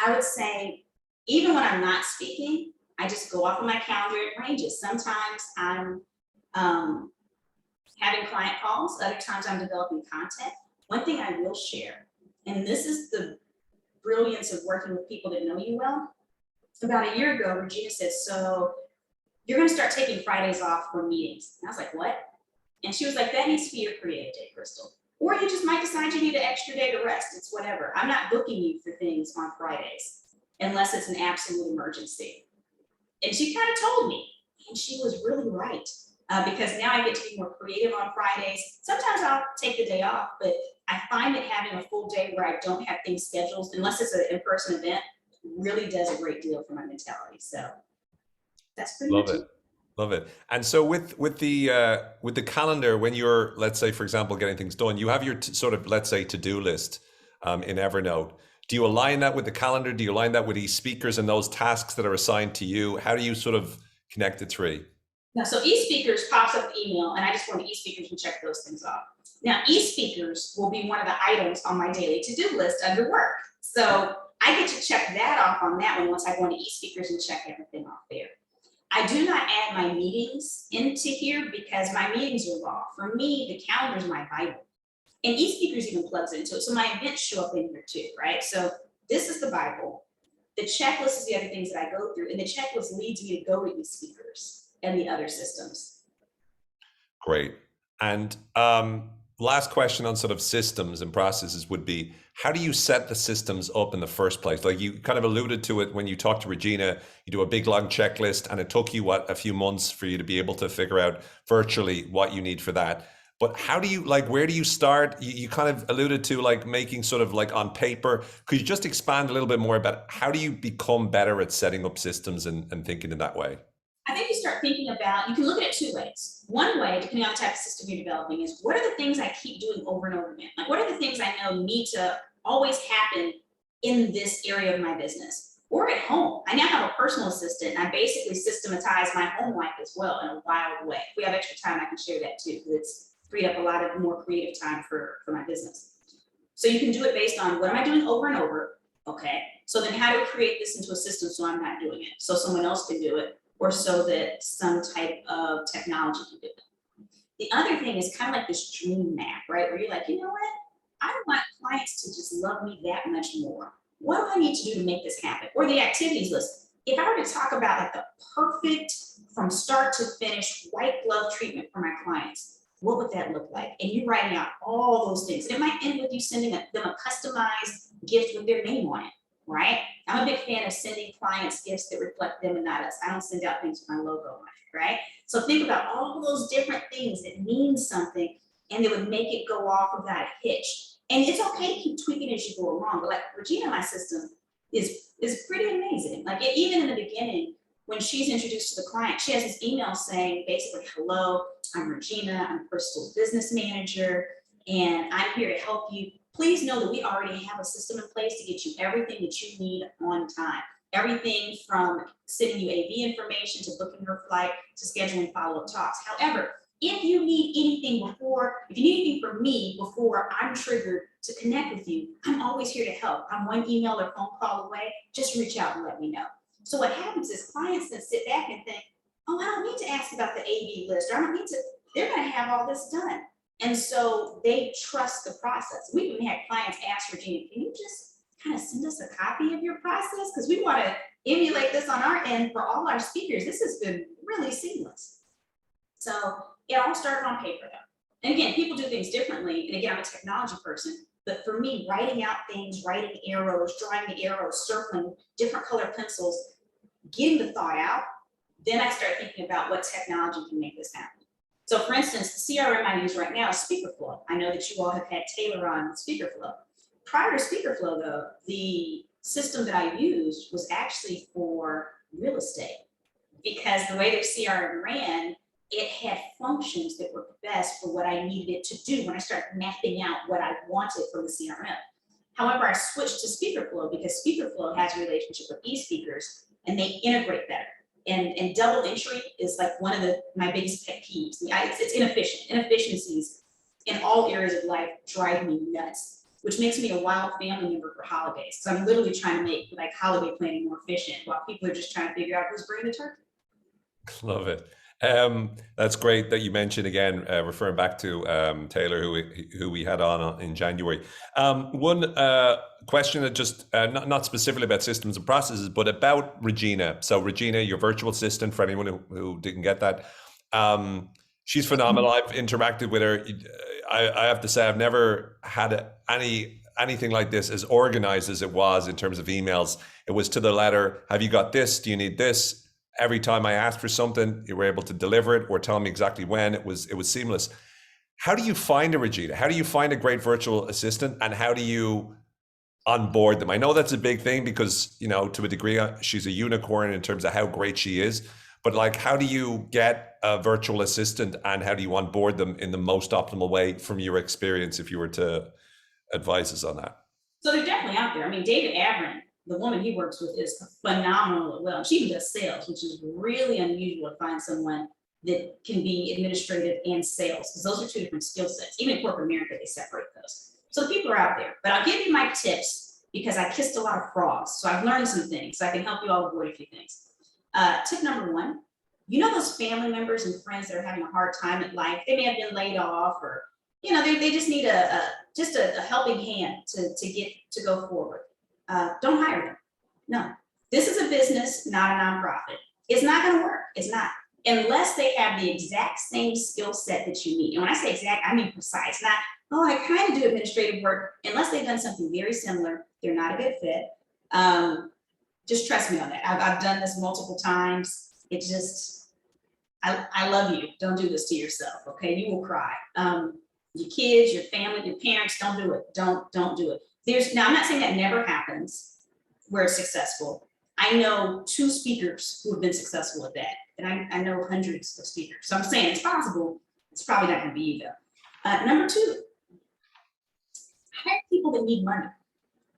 B: I would say, even when I'm not speaking, I just go off of my calendar. It ranges. Sometimes I'm having client calls. Other times I'm developing content. One thing I will share, and this is the brilliance of working with people that know you well. About a year ago, Regina said, "So you're going to start taking Fridays off for meetings." And I was like, "What?" And she was like, "That needs to be your creative day, Crystal. Or you just might decide you need an extra day to rest. It's whatever. I'm not booking you for things on Fridays unless it's an absolute emergency." And she kind of told me, and she was really right. Because now I get to be more creative on Fridays. Sometimes I'll take the day off, but I find that having a full day where I don't have things scheduled, unless it's an in-person event, really does a great deal for my mentality. So that's pretty
A: Love
B: much
A: it. Love it. And so with the calendar, when you're, let's say, for example, getting things done, you have your sort of, let's say, to-do list in Evernote. Do you align that with the calendar? Do you align that with e-speakers and those tasks that are assigned to you? How do you sort of connect the three?
B: Now, so e-speakers pops up email, and I just go to e-speakers and check those things off. Now, e-speakers will be one of the items on my daily to-do list under work. So I get to check that off on that one once I go into e-speakers and check everything off there. I do not add my meetings into here because my meetings are raw. For me, the calendar is my Bible. And e-speakers even plugs into it. So my events show up in here too, right? So this is the Bible. The checklist is the other things that I go through, and the checklist leads me to go to e-speakers and the other systems.
A: Great. And last question on sort of systems and processes would be, how do you set the systems up in the first place? Like you kind of alluded to it when you talked to Regina, you do a big long checklist and it took you a few months for you to be able to figure out virtually what you need for that. But how do you, like, where do you start? You kind of alluded to like making sort of like on paper. Could you just expand a little bit more about how do you become better at setting up systems and thinking in that way?
B: I think you start thinking about, you can look at it two ways. One way, depending on the type of system you're developing, is what are the things I keep doing over and over again? Like, what are the things I know need to always happen in this area of my business? Or at home. I now have a personal assistant, and I basically systematize my home life as well in a wild way. If we have extra time, I can share that too, because it's freed up a lot of more creative time for my business. So you can do it based on what am I doing over and over? Okay. So then how do we create this into a system so I'm not doing it? So someone else can do it, or so that some type of technology can do it. The other thing is kind of like this dream map, right? Where you're like, you know what? I want clients to just love me that much more. What do I need to do to make this happen? Or the activities list. If I were to talk about like the perfect from start to finish white glove treatment for my clients, what would that look like? And you're writing out all those things. And it might end with you sending them a customized gift with their name on it, right? I'm a big fan of sending clients gifts that reflect them and not us. I don't send out things with my logo on it, right? So think about all those different things that mean something and that would make it go off without a hitch. And it's okay to keep tweaking as you go along. But like Regina, my system is pretty amazing. Like even in the beginning, when she's introduced to the client, she has this email saying basically, hello, I'm Regina, I'm Crystal's business manager, and I'm here to help you. Please know that we already have a system in place to get you everything that you need on time. Everything from sending you AV information to booking your flight to scheduling follow-up talks. However, if you need anything if you need anything from me before I'm triggered to connect with you, I'm always here to help. I'm one email or phone call away. Just reach out and let me know. So what happens is clients then sit back and think, oh, I don't need to ask about the AV list, or I don't need to, they're gonna have all this done. And so they trust the process. We even had clients ask Regina, can you just kind of send us a copy of your process? Because we want to emulate this on our end for all our speakers. This has been really seamless. So it all started on paper though. And again, people do things differently. And again, I'm a technology person, but for me, writing out things, writing arrows, drawing the arrows, circling different color pencils, getting the thought out, then I start thinking about what technology can make this happen. So for instance, the CRM I use right now is SpeakerFlow. I know that you all have had Taylor on with SpeakerFlow. Prior to SpeakerFlow though, the system that I used was actually for real estate, because the way their CRM ran, it had functions that were best for what I needed it to do when I started mapping out what I wanted from the CRM. However, I switched to SpeakerFlow because SpeakerFlow has a relationship with e-speakers and they integrate better. And double entry is like one of my biggest pet peeves. It's inefficient. Inefficiencies in all areas of life drive me nuts, which makes me a wild family member for holidays. So I'm literally trying to make like holiday planning more efficient while people are just trying to figure out who's bringing the turkey.
A: Love it. That's great that you mentioned again, referring back to Taylor, who we had on in January. One question that just not specifically about systems and processes, but about Regina. So Regina, your virtual assistant, for anyone who didn't get that, she's phenomenal. I've interacted with her. I have to say, I've never had anything like this as organized as it was in terms of emails. It was to the letter. Have you got this? Do you need this? Every time I asked for something, you were able to deliver it or tell me exactly when. It was seamless. How do you find a Regina? How do you find a great virtual assistant, and how do you onboard them? I know that's a big thing because, to a degree, she's a unicorn in terms of how great she is. But like, how do you get a virtual assistant and how do you onboard them in the most optimal way from your experience, if you were to advise us on that?
B: So they're definitely out there. I mean, David Avrin, the woman he works with, is phenomenal as well. She even does sales, which is really unusual to find someone that can be administrative and sales, because those are two different skill sets. Even in corporate America, they separate those. So the people are out there. But I'll give you my tips because I kissed a lot of frogs. So I've learned some things. So I can help you all avoid a few things. Tip number one, you know those family members and friends that are having a hard time in life? They may have been laid off, or they just need a helping hand to go forward. Don't hire them. No, this is a business, not a nonprofit. It's not going to work. It's not, unless they have the exact same skill set that you need. And when I say exact, I mean precise. Not, oh, I kind of do administrative work. Unless they've done something very similar, they're not a good fit. Just trust me on that. I've done this multiple times. It's just, I love you. Don't do this to yourself. Okay, you will cry. Your kids, your family, your parents, don't do it. Don't do it. Now, I'm not saying that never happens where it's successful. I know 2 speakers who have been successful at that, and I know hundreds of speakers. So I'm saying it's possible. It's probably not going to be you though. Number 2, hire people that need money.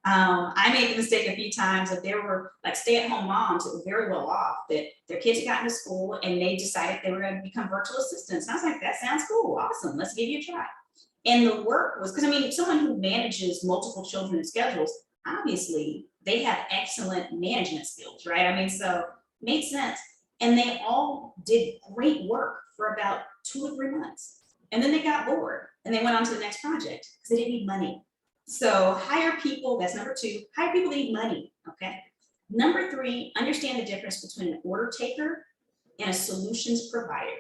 B: I made the mistake a few times that there were like stay-at-home moms that were very well off, that their kids had gotten to school and they decided they were going to become virtual assistants. And I was like, that sounds cool, awesome, let's give you a try. And the work was, because I mean, someone who manages multiple children and schedules, obviously they have excellent management skills, right? I mean, so it made sense. And they all did great work for about 2 or 3 months. And then they got bored and they went on to the next project because they didn't need money. So hire people, that's number 2, hire people that need money, okay? Number 3, understand the difference between an order taker and a solutions provider.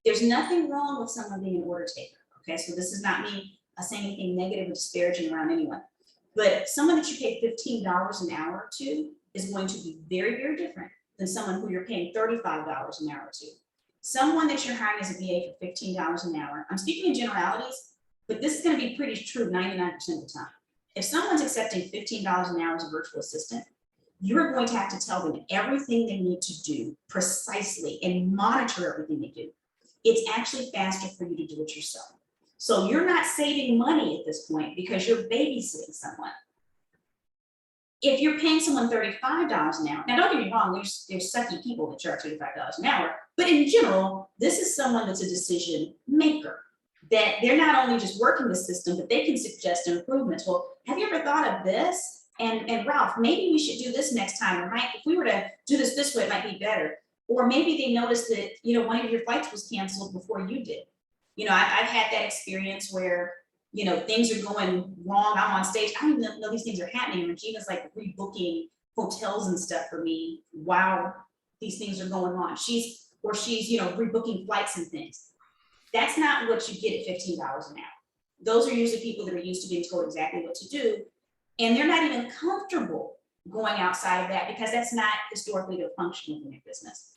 B: There's nothing wrong with someone being an order taker, okay? So this is not me saying anything negative or disparaging around anyone, but someone that you pay $15 an hour to is going to be very, very different than someone who you're paying $35 an hour to. Someone that you're hiring as a VA for $15 an hour, I'm speaking in generalities, but this is going to be pretty true 99% of the time. If someone's accepting $15 an hour as a virtual assistant, you're going to have to tell them everything they need to do precisely and monitor everything they do. It's actually faster for you to do it yourself. So you're not saving money at this point because you're babysitting someone. If you're paying someone $35 an hour, now don't get me wrong, there's sucky people that charge $35 an hour, but in general, this is someone that's a decision maker, that they're not only just working the system, but they can suggest improvements. Well, have you ever thought of this? And Ralph, maybe we should do this next time, or Mike, if we were to do this way, it might be better. Or maybe they noticed that, one of your flights was canceled before you did. I've had that experience where, things are going wrong. I'm on stage. I don't even know these things are happening. And Regina's like rebooking hotels and stuff for me while these things are going on. She's rebooking flights and things. That's not what you get at $15 an hour. Those are usually people that are used to being told exactly what to do. And they're not even comfortable going outside of that because that's not historically their function within their business.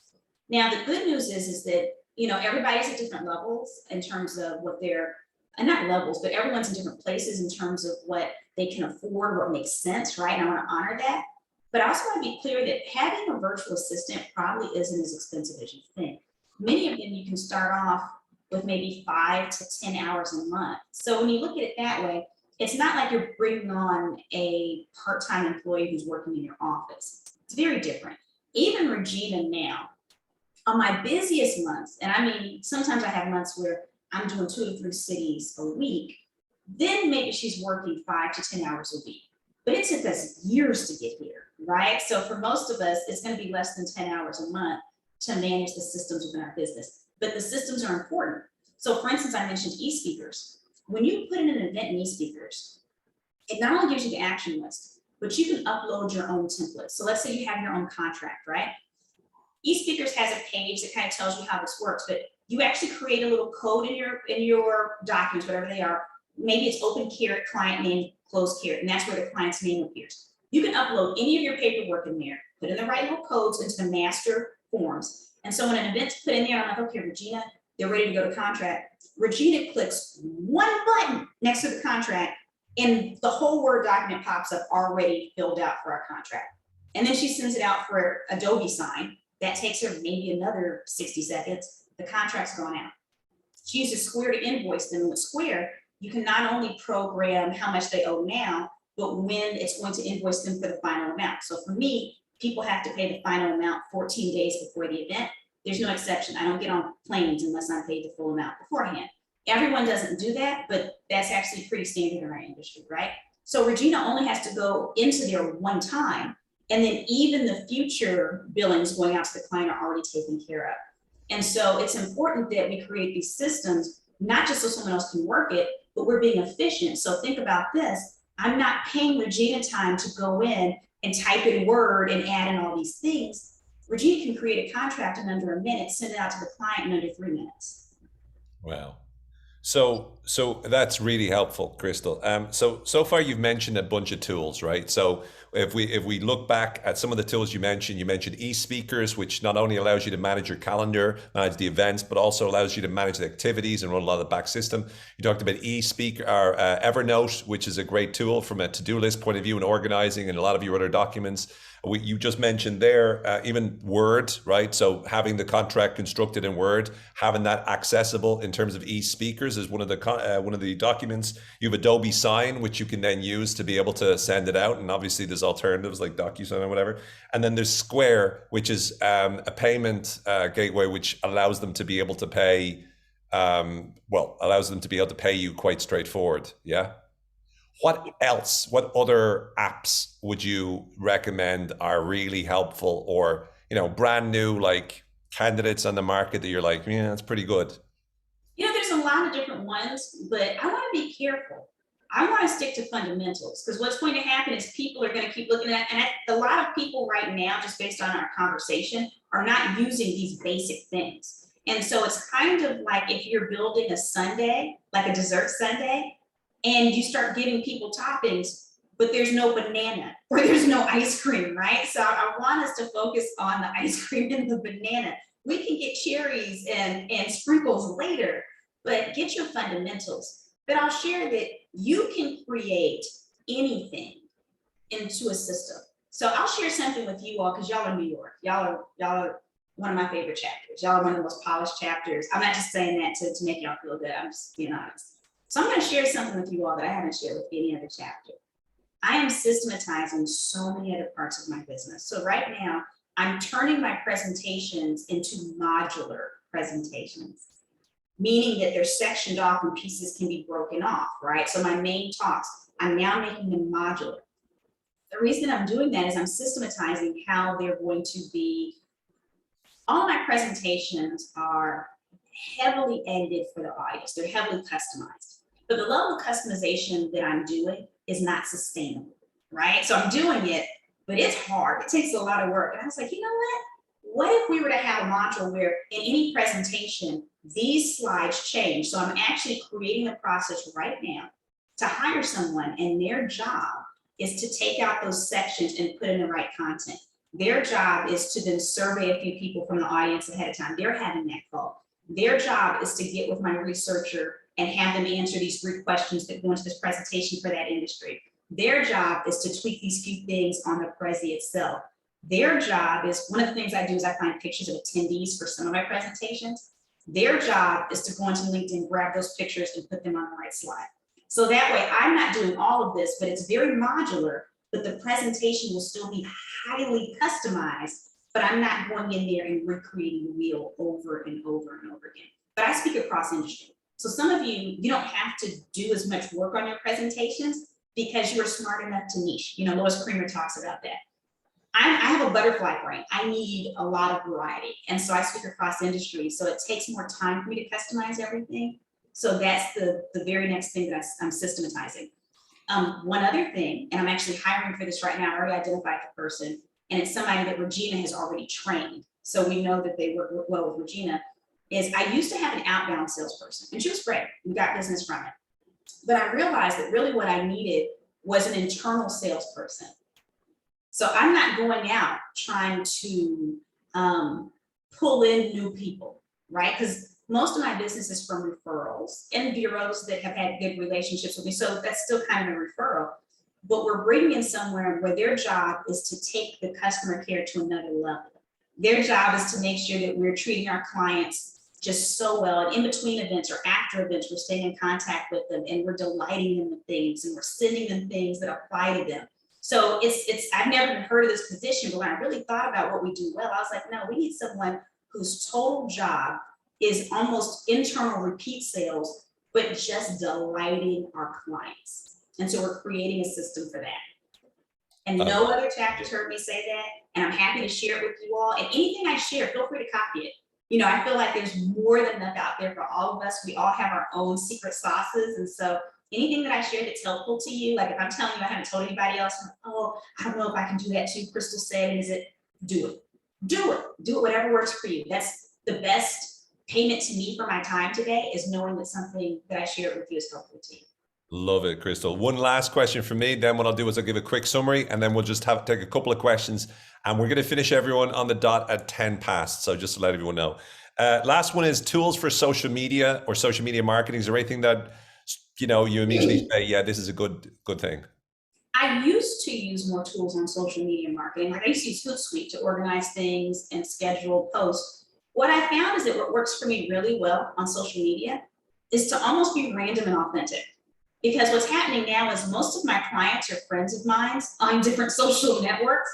B: Now, the good news is that, everybody's at different levels in terms of what they're, not levels, but everyone's in different places in terms of what they can afford, what makes sense, right? And I want to honor that. But I also want to be clear that having a virtual assistant probably isn't as expensive as you think. Many of them you can start off with maybe 5 to 10 hours a month. So when you look at it that way, it's not like you're bringing on a part-time employee who's working in your office. It's very different. Even Regina now, on my busiest months, and I mean, sometimes I have months where I'm doing 2 to 3 cities a week, then maybe she's working 5 to 10 hours a week. But it took us years to get here, right? So for most of us, it's going to be less than 10 hours a month to manage the systems within our business. But the systems are important. So for instance, I mentioned e-speakers. When you put in an event in e-speakers, it not only gives you the action list, but you can upload your own templates. So let's say you have your own contract, right? E-speakers has a page that kind of tells you how this works, but you actually create a little code in your documents, whatever they are. Maybe it's open caret, client name, closed caret, and that's where the client's name appears. You can upload any of your paperwork in there, put in the right little codes into the master forms. And so when an event's put in there, I'm like, okay, Regina, they're ready to go to contract. Regina clicks one button next to the contract and the whole Word document pops up already filled out for our contract. And then she sends it out for Adobe sign. That takes her maybe another 60 seconds. The contract's gone out. She uses Square to invoice them. With Square, you can not only program how much they owe now, but when it's going to invoice them for the final amount. So for me, people have to pay the final amount 14 days before the event. There's no exception. I don't get on planes unless I'm paid the full amount beforehand. Everyone doesn't do that, but that's actually pretty standard in our industry, right? So Regina only has to go into there one time, and then even the future billings going out to the client are already taken care of. And so it's important that we create these systems, not just so someone else can work it, but we're being efficient. So think about this. I'm not paying Regina time to go in and type in Word and add in all these things. Regina can create a contract in under a minute, send it out to the client in under 3 minutes.
A: Wow. So that's really helpful, Crystal. So far you've mentioned a bunch of tools, right? So if we look back at some of the tools you mentioned e-speakers, which not only allows you to manage your calendar, manage the events, but also allows you to manage the activities and run a lot of the back system. You talked about e-speaker or Evernote, which is a great tool from a to-do list point of view and organizing and a lot of your other documents. You just mentioned there, even Word, right? So having the contract constructed in Word, having that accessible in terms of e-speakers is one of the documents. You have Adobe Sign, which you can then use to be able to send it out. And obviously there's alternatives like DocuSign or whatever. And then there's Square, which is a payment gateway, which allows them to be able to pay, allows them to be able to pay you quite straightforward. Yeah. What else, what other apps would you recommend are really helpful or, brand new, like candidates on the market that you're like, yeah, that's pretty good?
B: There's a lot of different ones, but I want to be careful. I want to stick to fundamentals because what's going to happen is people are going to keep looking at, and a lot of people right now, just based on our conversation, are not using these basic things. And so it's kind of like if you're building a sundae, like a dessert sundae, and you start giving people toppings, but there's no banana or there's no ice cream, right? So I want us to focus on the ice cream and the banana. We can get cherries and sprinkles later, but get your fundamentals. But I'll share that you can create anything into a system. So I'll share something with you all because y'all are New York. Y'all are one of my favorite chapters. Y'all are one of the most polished chapters. I'm not just saying that to make y'all feel good. I'm just being honest. So I'm going to share something with you all that I haven't shared with any other chapter. I am systematizing so many other parts of my business. So right now, I'm turning my presentations into modular presentations, meaning that they're sectioned off and pieces can be broken off, right? So my main talks, I'm now making them modular. The reason I'm doing that is I'm systematizing how they're going to be. All my presentations are heavily edited for the audience. They're heavily customized. But the level of customization that I'm doing is not sustainable, right? So I'm doing it, but it's hard. It takes a lot of work. And I was like, you know what? What if we were to have a module where in any presentation, these slides change? So I'm actually creating a process right now to hire someone, and their job is to take out those sections and put in the right content. Their job is to then survey a few people from the audience ahead of time. They're having that call. Their job is to get with my researcher and have them answer these 3 questions that go into this presentation for that industry. Their job is to tweak these few things on the Prezi itself. Their job is, one of the things I do is I find pictures of attendees for some of my presentations. Their job is to go into LinkedIn, grab those pictures and put them on the right slide. So that way I'm not doing all of this, but it's very modular, but the presentation will still be highly customized, but I'm not going in there and recreating the wheel over and over and over again. But I speak across industry. So some of you don't have to do as much work on your presentations because you are smart enough to niche. Lois Creamer talks about that. I have a butterfly brain. I need a lot of variety. And so I speak across industry. So it takes more time for me to customize everything. So that's the very next thing that I'm systematizing. One other thing, and I'm actually hiring for this right now. I already identified the person, and it's somebody that Regina has already trained. So we know that they work well with Regina. Is I used to have an outbound salesperson, and she was great. We got business from it. But I realized that really what I needed was an internal salesperson. So I'm not going out trying to pull in new people, right? Because most of my business is from referrals and bureaus that have had good relationships with me. So that's still kind of a referral. But we're bringing in somewhere where their job is to take the customer care to another level. Their job is to make sure that we're treating our clients just so well. And in between events or after events, we're staying in contact with them and we're delighting them with things and we're sending them things that apply to them. So I've never even heard of this position, but when I really thought about what we do well, I was like, no, we need someone whose total job is almost internal repeat sales, but just delighting our clients. And so we're creating a system for that. And no other chapters heard me say that. And I'm happy to share it with you all. And anything I share, feel free to copy it. You know, I feel like there's more than enough out there for all of us. We all have our own secret sauces. And so anything that I share that's helpful to you, like if I'm telling you I haven't told anybody else, I'm like, oh, I don't know if I can do that too. Crystal said, do it. Do it, whatever works for you. That's the best payment to me for my time today, is knowing that something that I shared with you is helpful to you.
A: Love it, Crystal. One last question from me. Then what I'll do is I'll give a quick summary and then we'll just take a couple of questions and we're going to finish everyone on the dot at 10 past. So just to let everyone know. Last one is tools for social media or social media marketing. Is there anything that, you know, you immediately say, yeah, this is a good thing?
B: I used to use more tools on social media marketing. Like I used to use Hootsuite to organize things and schedule posts. What I found is that what works for me really well on social media is to almost be random and authentic. Because what's happening now is most of my clients are friends of mine on different social networks,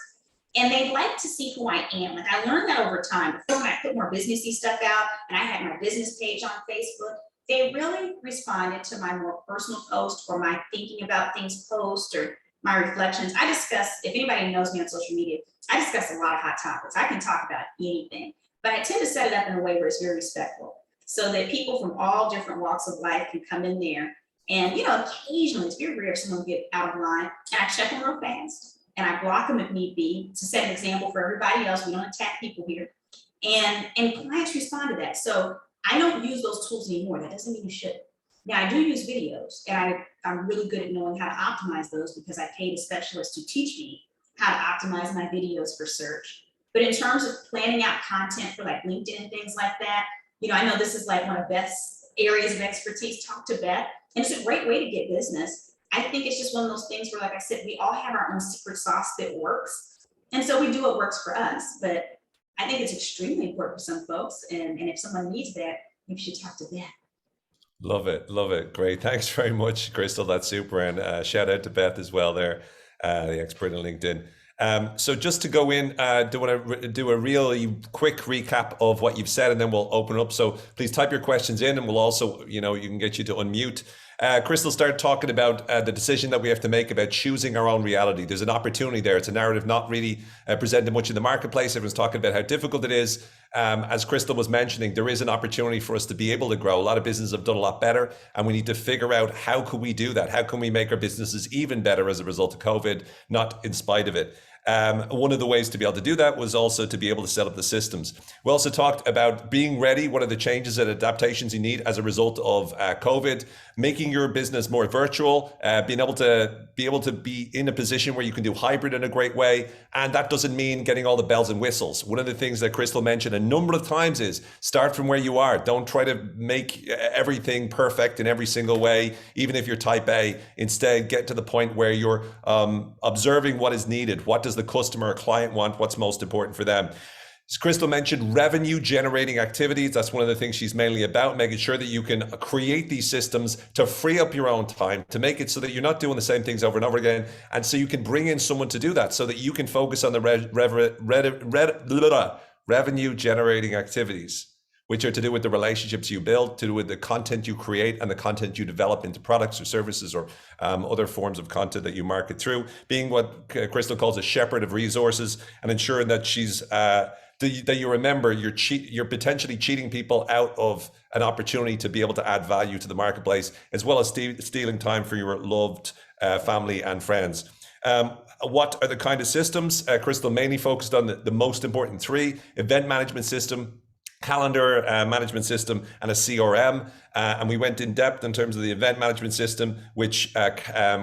B: and they like to see who I am. Like I learned that over time. Before, when I put more businessy stuff out and I had my business page on Facebook, they really responded to my more personal post or my thinking about things post or my reflections. I discuss, if anybody knows me on social media, I discuss a lot of hot topics. I can talk about anything, but I tend to set it up in a way where it's very respectful so that people from all different walks of life can come in there. And, you know, occasionally, it's very rare someone get out of line, and I check them real fast, and I block them if need be to set an example for everybody else. We don't attack people here. And clients respond to that. So I don't use those tools anymore. That doesn't mean you should. Now, I do use videos, and I'm really good at knowing how to optimize those because I paid a specialist to teach me how to optimize my videos for search. But in terms of planning out content for like LinkedIn and things like that, you know, I know this is like one of Beth's areas of expertise. Talk to Beth. And it's a great way to get business. I think it's just one of those things where, like I said, we all have our own secret sauce that works. And so we do what works for us. But I think it's extremely important for some folks. And if someone needs that, you should talk to Beth.
A: Love it. Love it. Great. Thanks very much, Crystal. That's super. And shout out to Beth as well there, the expert on LinkedIn. So just to go in, do want to do a really quick recap of what you've said, and then we'll open up. So please type your questions in, and we'll also, you know, you can get you to unmute. Crystal started talking about the decision that we have to make about choosing our own reality. There's an opportunity there. It's a narrative not really presented much in the marketplace. Everyone's talking about how difficult it is. As Crystal was mentioning, there is an opportunity for us to be able to grow. A lot of businesses have done a lot better, and we need to figure out how can we do that? How can we make our businesses even better as a result of COVID, not in spite of it? One of the ways to be able to do that was also to be able to set up the systems. We also talked about being ready. What are the changes and adaptations you need as a result of COVID? Making your business more virtual, being able to be in a position where you can do hybrid in a great way. And that doesn't mean getting all the bells and whistles. One of the things that Crystal mentioned a number of times is start from where you are. Don't try to make everything perfect in every single way, even if you're type A. Instead, get to the point where you're observing what is needed. What does the customer or client want? What's most important for them? As Crystal mentioned, revenue generating activities. That's one of the things she's mainly about, making sure that you can create these systems to free up your own time, to make it so that you're not doing the same things over and over again. And so you can bring in someone to do that so that you can focus on the revenue generating activities, which are to do with the relationships you build, to do with the content you create and the content you develop into products or services or other forms of content that you market through, being what Crystal calls a shepherd of resources, and ensuring that that you remember you're potentially cheating people out of an opportunity to be able to add value to the marketplace, as well as stealing time for your loved family and friends. What are the kind of systems? Crystal mainly focused on the most important three: event management system, calendar management system, and a CRM. And we went in depth in terms of the event management system, which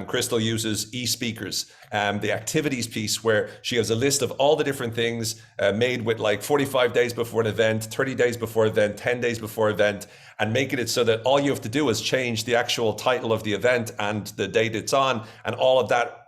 A: Crystal uses e-speakers, the activities piece, where she has a list of all the different things made with like 45 days before an event, 30 days before event, 10 days before event, and making it so that all you have to do is change the actual title of the event and the date it's on, and all of that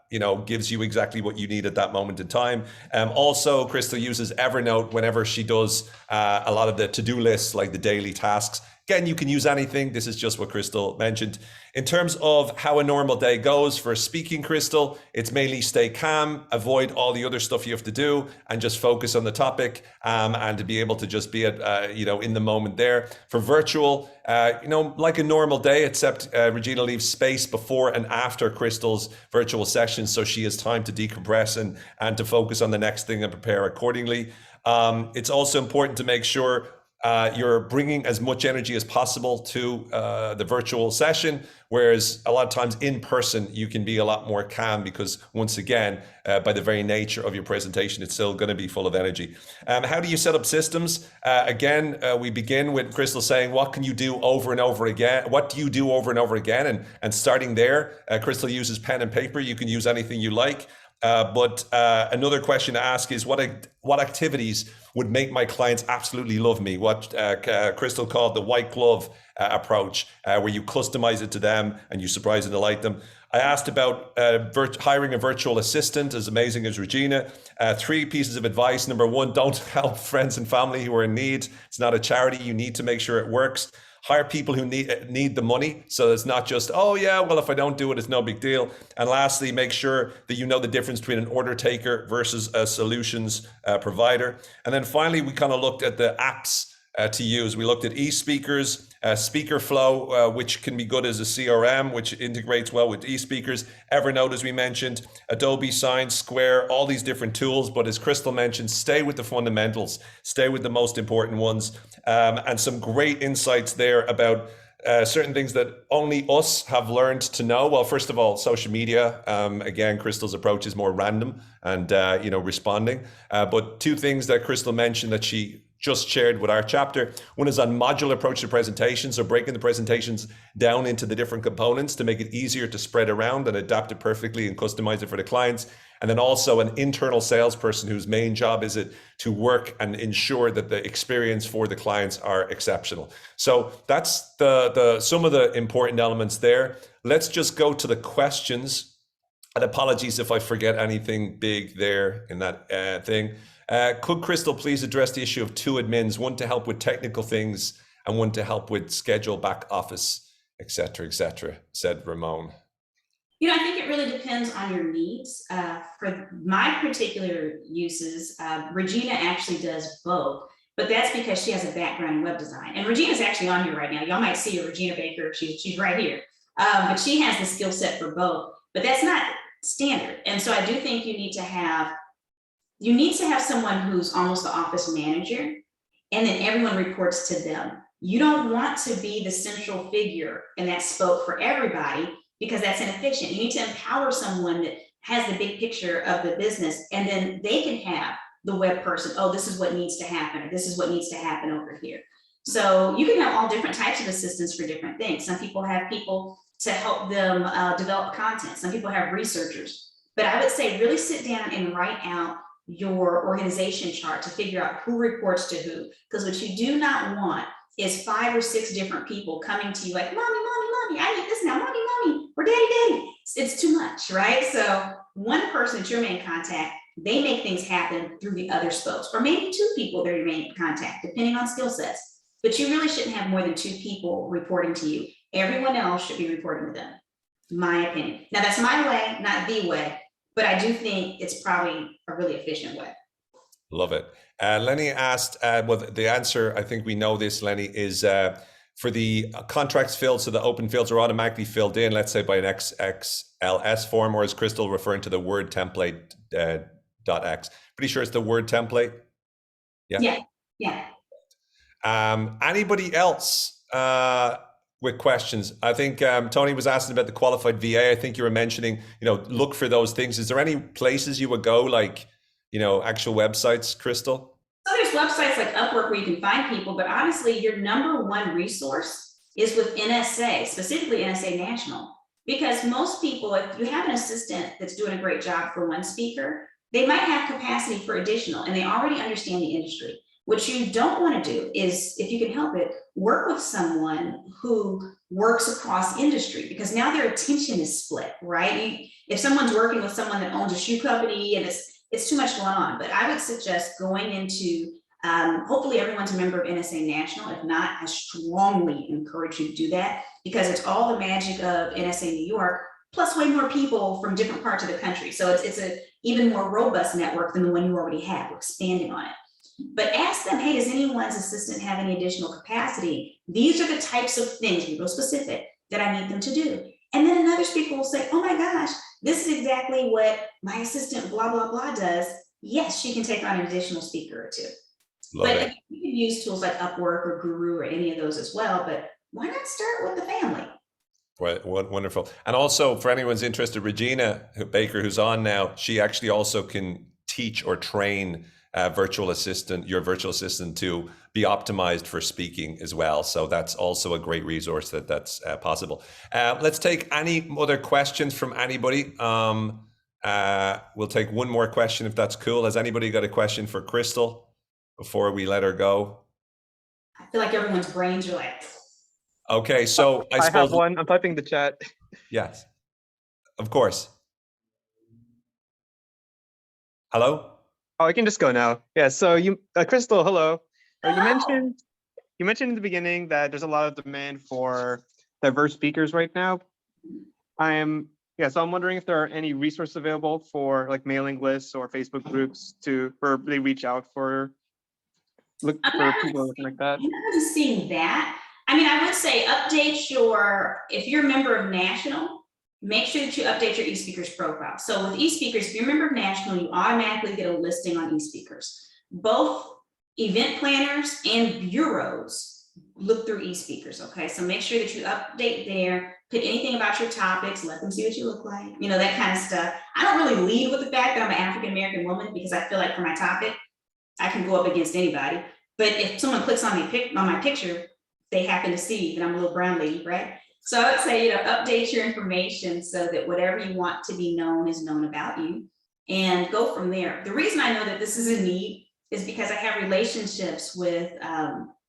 A: gives you exactly what you need at that moment in time. Also, Crystal uses Evernote whenever she does a lot of the to-do lists, like the daily tasks. Again, you can use anything. This is just what Crystal mentioned. In terms of how a normal day goes for speaking, Crystal, it's mainly stay calm, avoid all the other stuff you have to do, and just focus on the topic, and to be able to just be in the moment there. For virtual, like a normal day, except Regina leaves space before and after Crystal's virtual sessions, so she has time to decompress and to focus on the next thing and prepare accordingly. It's also important to make sure you're bringing as much energy as possible to the virtual session, whereas a lot of times in person, you can be a lot more calm because once again, by the very nature of your presentation, it's still going to be full of energy. How do you set up systems? Again, we begin with Crystal saying, what can you do over and over again? What do you do over and over again? And starting there, Crystal uses pen and paper. You can use anything you like. But another question to ask is what activities would make my clients absolutely love me? What Crystal called the white glove approach, where you customize it to them and you surprise and delight them. I asked about hiring a virtual assistant, as amazing as Regina. 3 pieces of advice. Number 1, don't help friends and family who are in need. It's not a charity. You need to make sure it works. Hire people who need the money. So it's not just, oh yeah, well, if I don't do it, it's no big deal. And lastly, make sure that you know the difference between an order taker versus a solutions provider. And then finally, we kind of looked at the apps to use. We looked at eSpeakers, SpeakerFlow, which can be good as a CRM, which integrates well with eSpeakers, Evernote, as we mentioned, Adobe Sign, Square, all these different tools. But as Crystal mentioned, stay with the fundamentals, stay with the most important ones, and some great insights there about certain things that only us have learned to know. Well, first of all, social media. Again, Crystal's approach is more random and responding. But 2 things that Crystal mentioned that she just shared with our chapter. One is on modular approach to presentations, so breaking the presentations down into the different components to make it easier to spread around and adapt it perfectly and customize it for the clients. And then also an internal salesperson whose main job is it to work and ensure that the experience for the clients are exceptional. So that's the some of the important elements there. Let's just go to the questions. And apologies if I forget anything big there in that thing. Could Crystal please address the issue of 2 admins, one to help with technical things and one to help with schedule, back office, et cetera, said Ramon.
B: I think it really depends on your needs. For my particular uses, Regina actually does both, but that's because she has a background in web design. And Regina's actually on here right now. Y'all might see her, Regina Baker, she's right here. But she has the skill set for both, but that's not standard. And so I do think you need to have someone who's almost the office manager, and then everyone reports to them. You don't want to be the central figure and that spoke for everybody, because that's inefficient. You need to empower someone that has the big picture of the business, and then they can have the web person, oh, this is what needs to happen, or this is what needs to happen over here. So you can have all different types of assistants for different things. Some people have people to help them develop content. Some people have researchers. But I would say really sit down and write out your organization chart to figure out who reports to who. Because what you do not want is 5 or 6 different people coming to you like, mommy, I need this now, mommy, or daddy. It's too much, right? So one person that's your main contact, they make things happen through the other spokes, or maybe 2 people they're your main contact, depending on skill sets. But you really shouldn't have more than 2 people reporting to you. Everyone else should be reporting to them, my opinion. Now that's my way, not the way, but I do think it's probably a really efficient way.
A: Love it. Lenny asked, well, the answer, I think we know this, Lenny, is for the contracts filled, so the open fields are automatically filled in, let's say by an XXLS form, or is Crystal referring to the Word template .x? Pretty sure it's the Word template. Yeah. Anybody else with questions? I think Tony was asking about the qualified VA. I think you were mentioning, look for those things. Is there any places you would go, like, actual websites, Crystal?
B: So there's websites like Upwork where you can find people, but honestly, your number one resource is with NSA, specifically NSA National, because most people, if you have an assistant that's doing a great job for one speaker, they might have capacity for additional, and they already understand the industry. What you don't want to do is, if you can help it, work with someone who works across industry, because now their attention is split, right? If someone's working with someone that owns a shoe company and it's too much going on, but I would suggest going into, hopefully everyone's a member of NSA National. If not, I strongly encourage you to do that, because it's all the magic of NSA New York, plus way more people from different parts of the country. So it's a even more robust network than the one you already have. We're expanding on it. But ask them, hey, does anyone's assistant have any additional capacity? These are the types of things, be real specific, that I need them to do. And then another speaker will say, oh my gosh, this is exactly what my assistant blah, blah, blah does. Yes, she can take on an additional speaker or two.
A: Love
B: But
A: it.
B: you can use tools like Upwork or Guru or any of those as well. But why not start with the family?
A: Well, wonderful. And also, for anyone's interested, Regina Baker, who's on now, she actually also can teach or train your virtual assistant to be optimized for speaking as well. So that's also a great resource that's possible. Let's take any other questions from anybody. We'll take one more question if that's cool. Has anybody got a question for Crystal before we let her go?
B: I feel like everyone's brains are like,
A: okay, so I suppose
C: have one. I'm typing the chat.
A: Yes, of course. Hello?
C: Oh, I can just go now. Yeah. So you, Crystal, hello. You mentioned in the beginning that there's a lot of demand for diverse speakers right now. So I'm wondering if there are any resources available for like mailing lists or Facebook groups where they reach out for people looking like that.
B: I'm not really seeing that. I mean, I would say update if you're a member of National, make sure that you update your eSpeakers profile. So with eSpeakers, if you're a member of National, you automatically get a listing on eSpeakers. Both event planners and bureaus look through eSpeakers, okay? So make sure that you update there, put anything about your topics, let them see what you look like, that kind of stuff. I don't really lead with the fact that I'm an African-American woman, because I feel like for my topic, I can go up against anybody. But if someone clicks on my picture, they happen to see that I'm a little brown lady, right? So I would say, update your information so that whatever you want to be known is known about you, and go from there. The reason I know that this is a need is because I have relationships with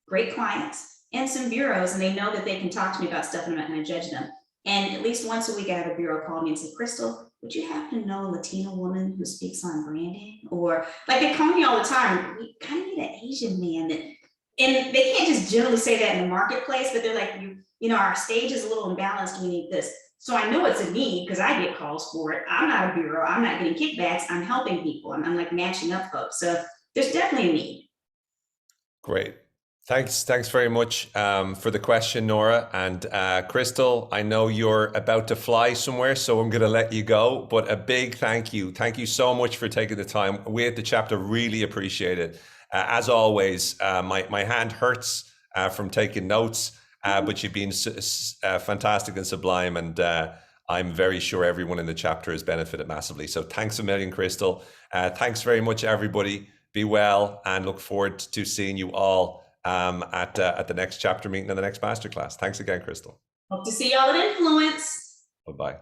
B: great clients and some bureaus, and they know that they can talk to me about stuff and I'm not going to judge them. And at least once a week, I have a bureau call me and say, Crystal, would you happen to know a Latina woman who speaks on branding? Or like, they call me all the time, we kind of need an Asian man and they can't just generally say that in the marketplace, but they're like, our stage is a little imbalanced, we need this. So I know it's a need because I get calls for it. I'm not a bureau, I'm not getting kickbacks, I'm helping people. I'm like matching up folks. So there's definitely a need.
A: Great. Thanks very much for the question, Nora. And Crystal, I know you're about to fly somewhere, so I'm going to let you go. But a big thank you. Thank you so much for taking the time. We at the chapter really appreciate it. As always, my hand hurts from taking notes, but you've been fantastic and sublime. And I'm very sure everyone in the chapter has benefited massively. So thanks a million, Crystal. Thanks very much, everybody. Be well, and look forward to seeing you all at the next chapter meeting and the next masterclass. Thanks again, Crystal.
B: Hope to see y'all at Influence.
A: Bye-bye.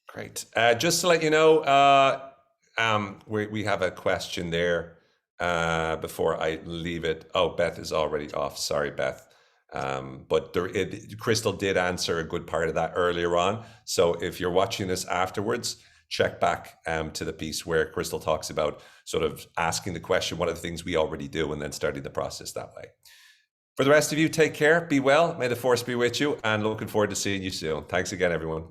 A: Great. Just to let you know, we have a question there before I leave it. Oh, Beth is already off. Sorry, Beth. But Crystal did answer a good part of that earlier on. So if you're watching this afterwards, check back to the piece where Crystal talks about sort of asking the question, what are the things we already do, and then starting the process that way. For the rest of you, take care, be well, may the force be with you, and looking forward to seeing you soon. Thanks again, everyone.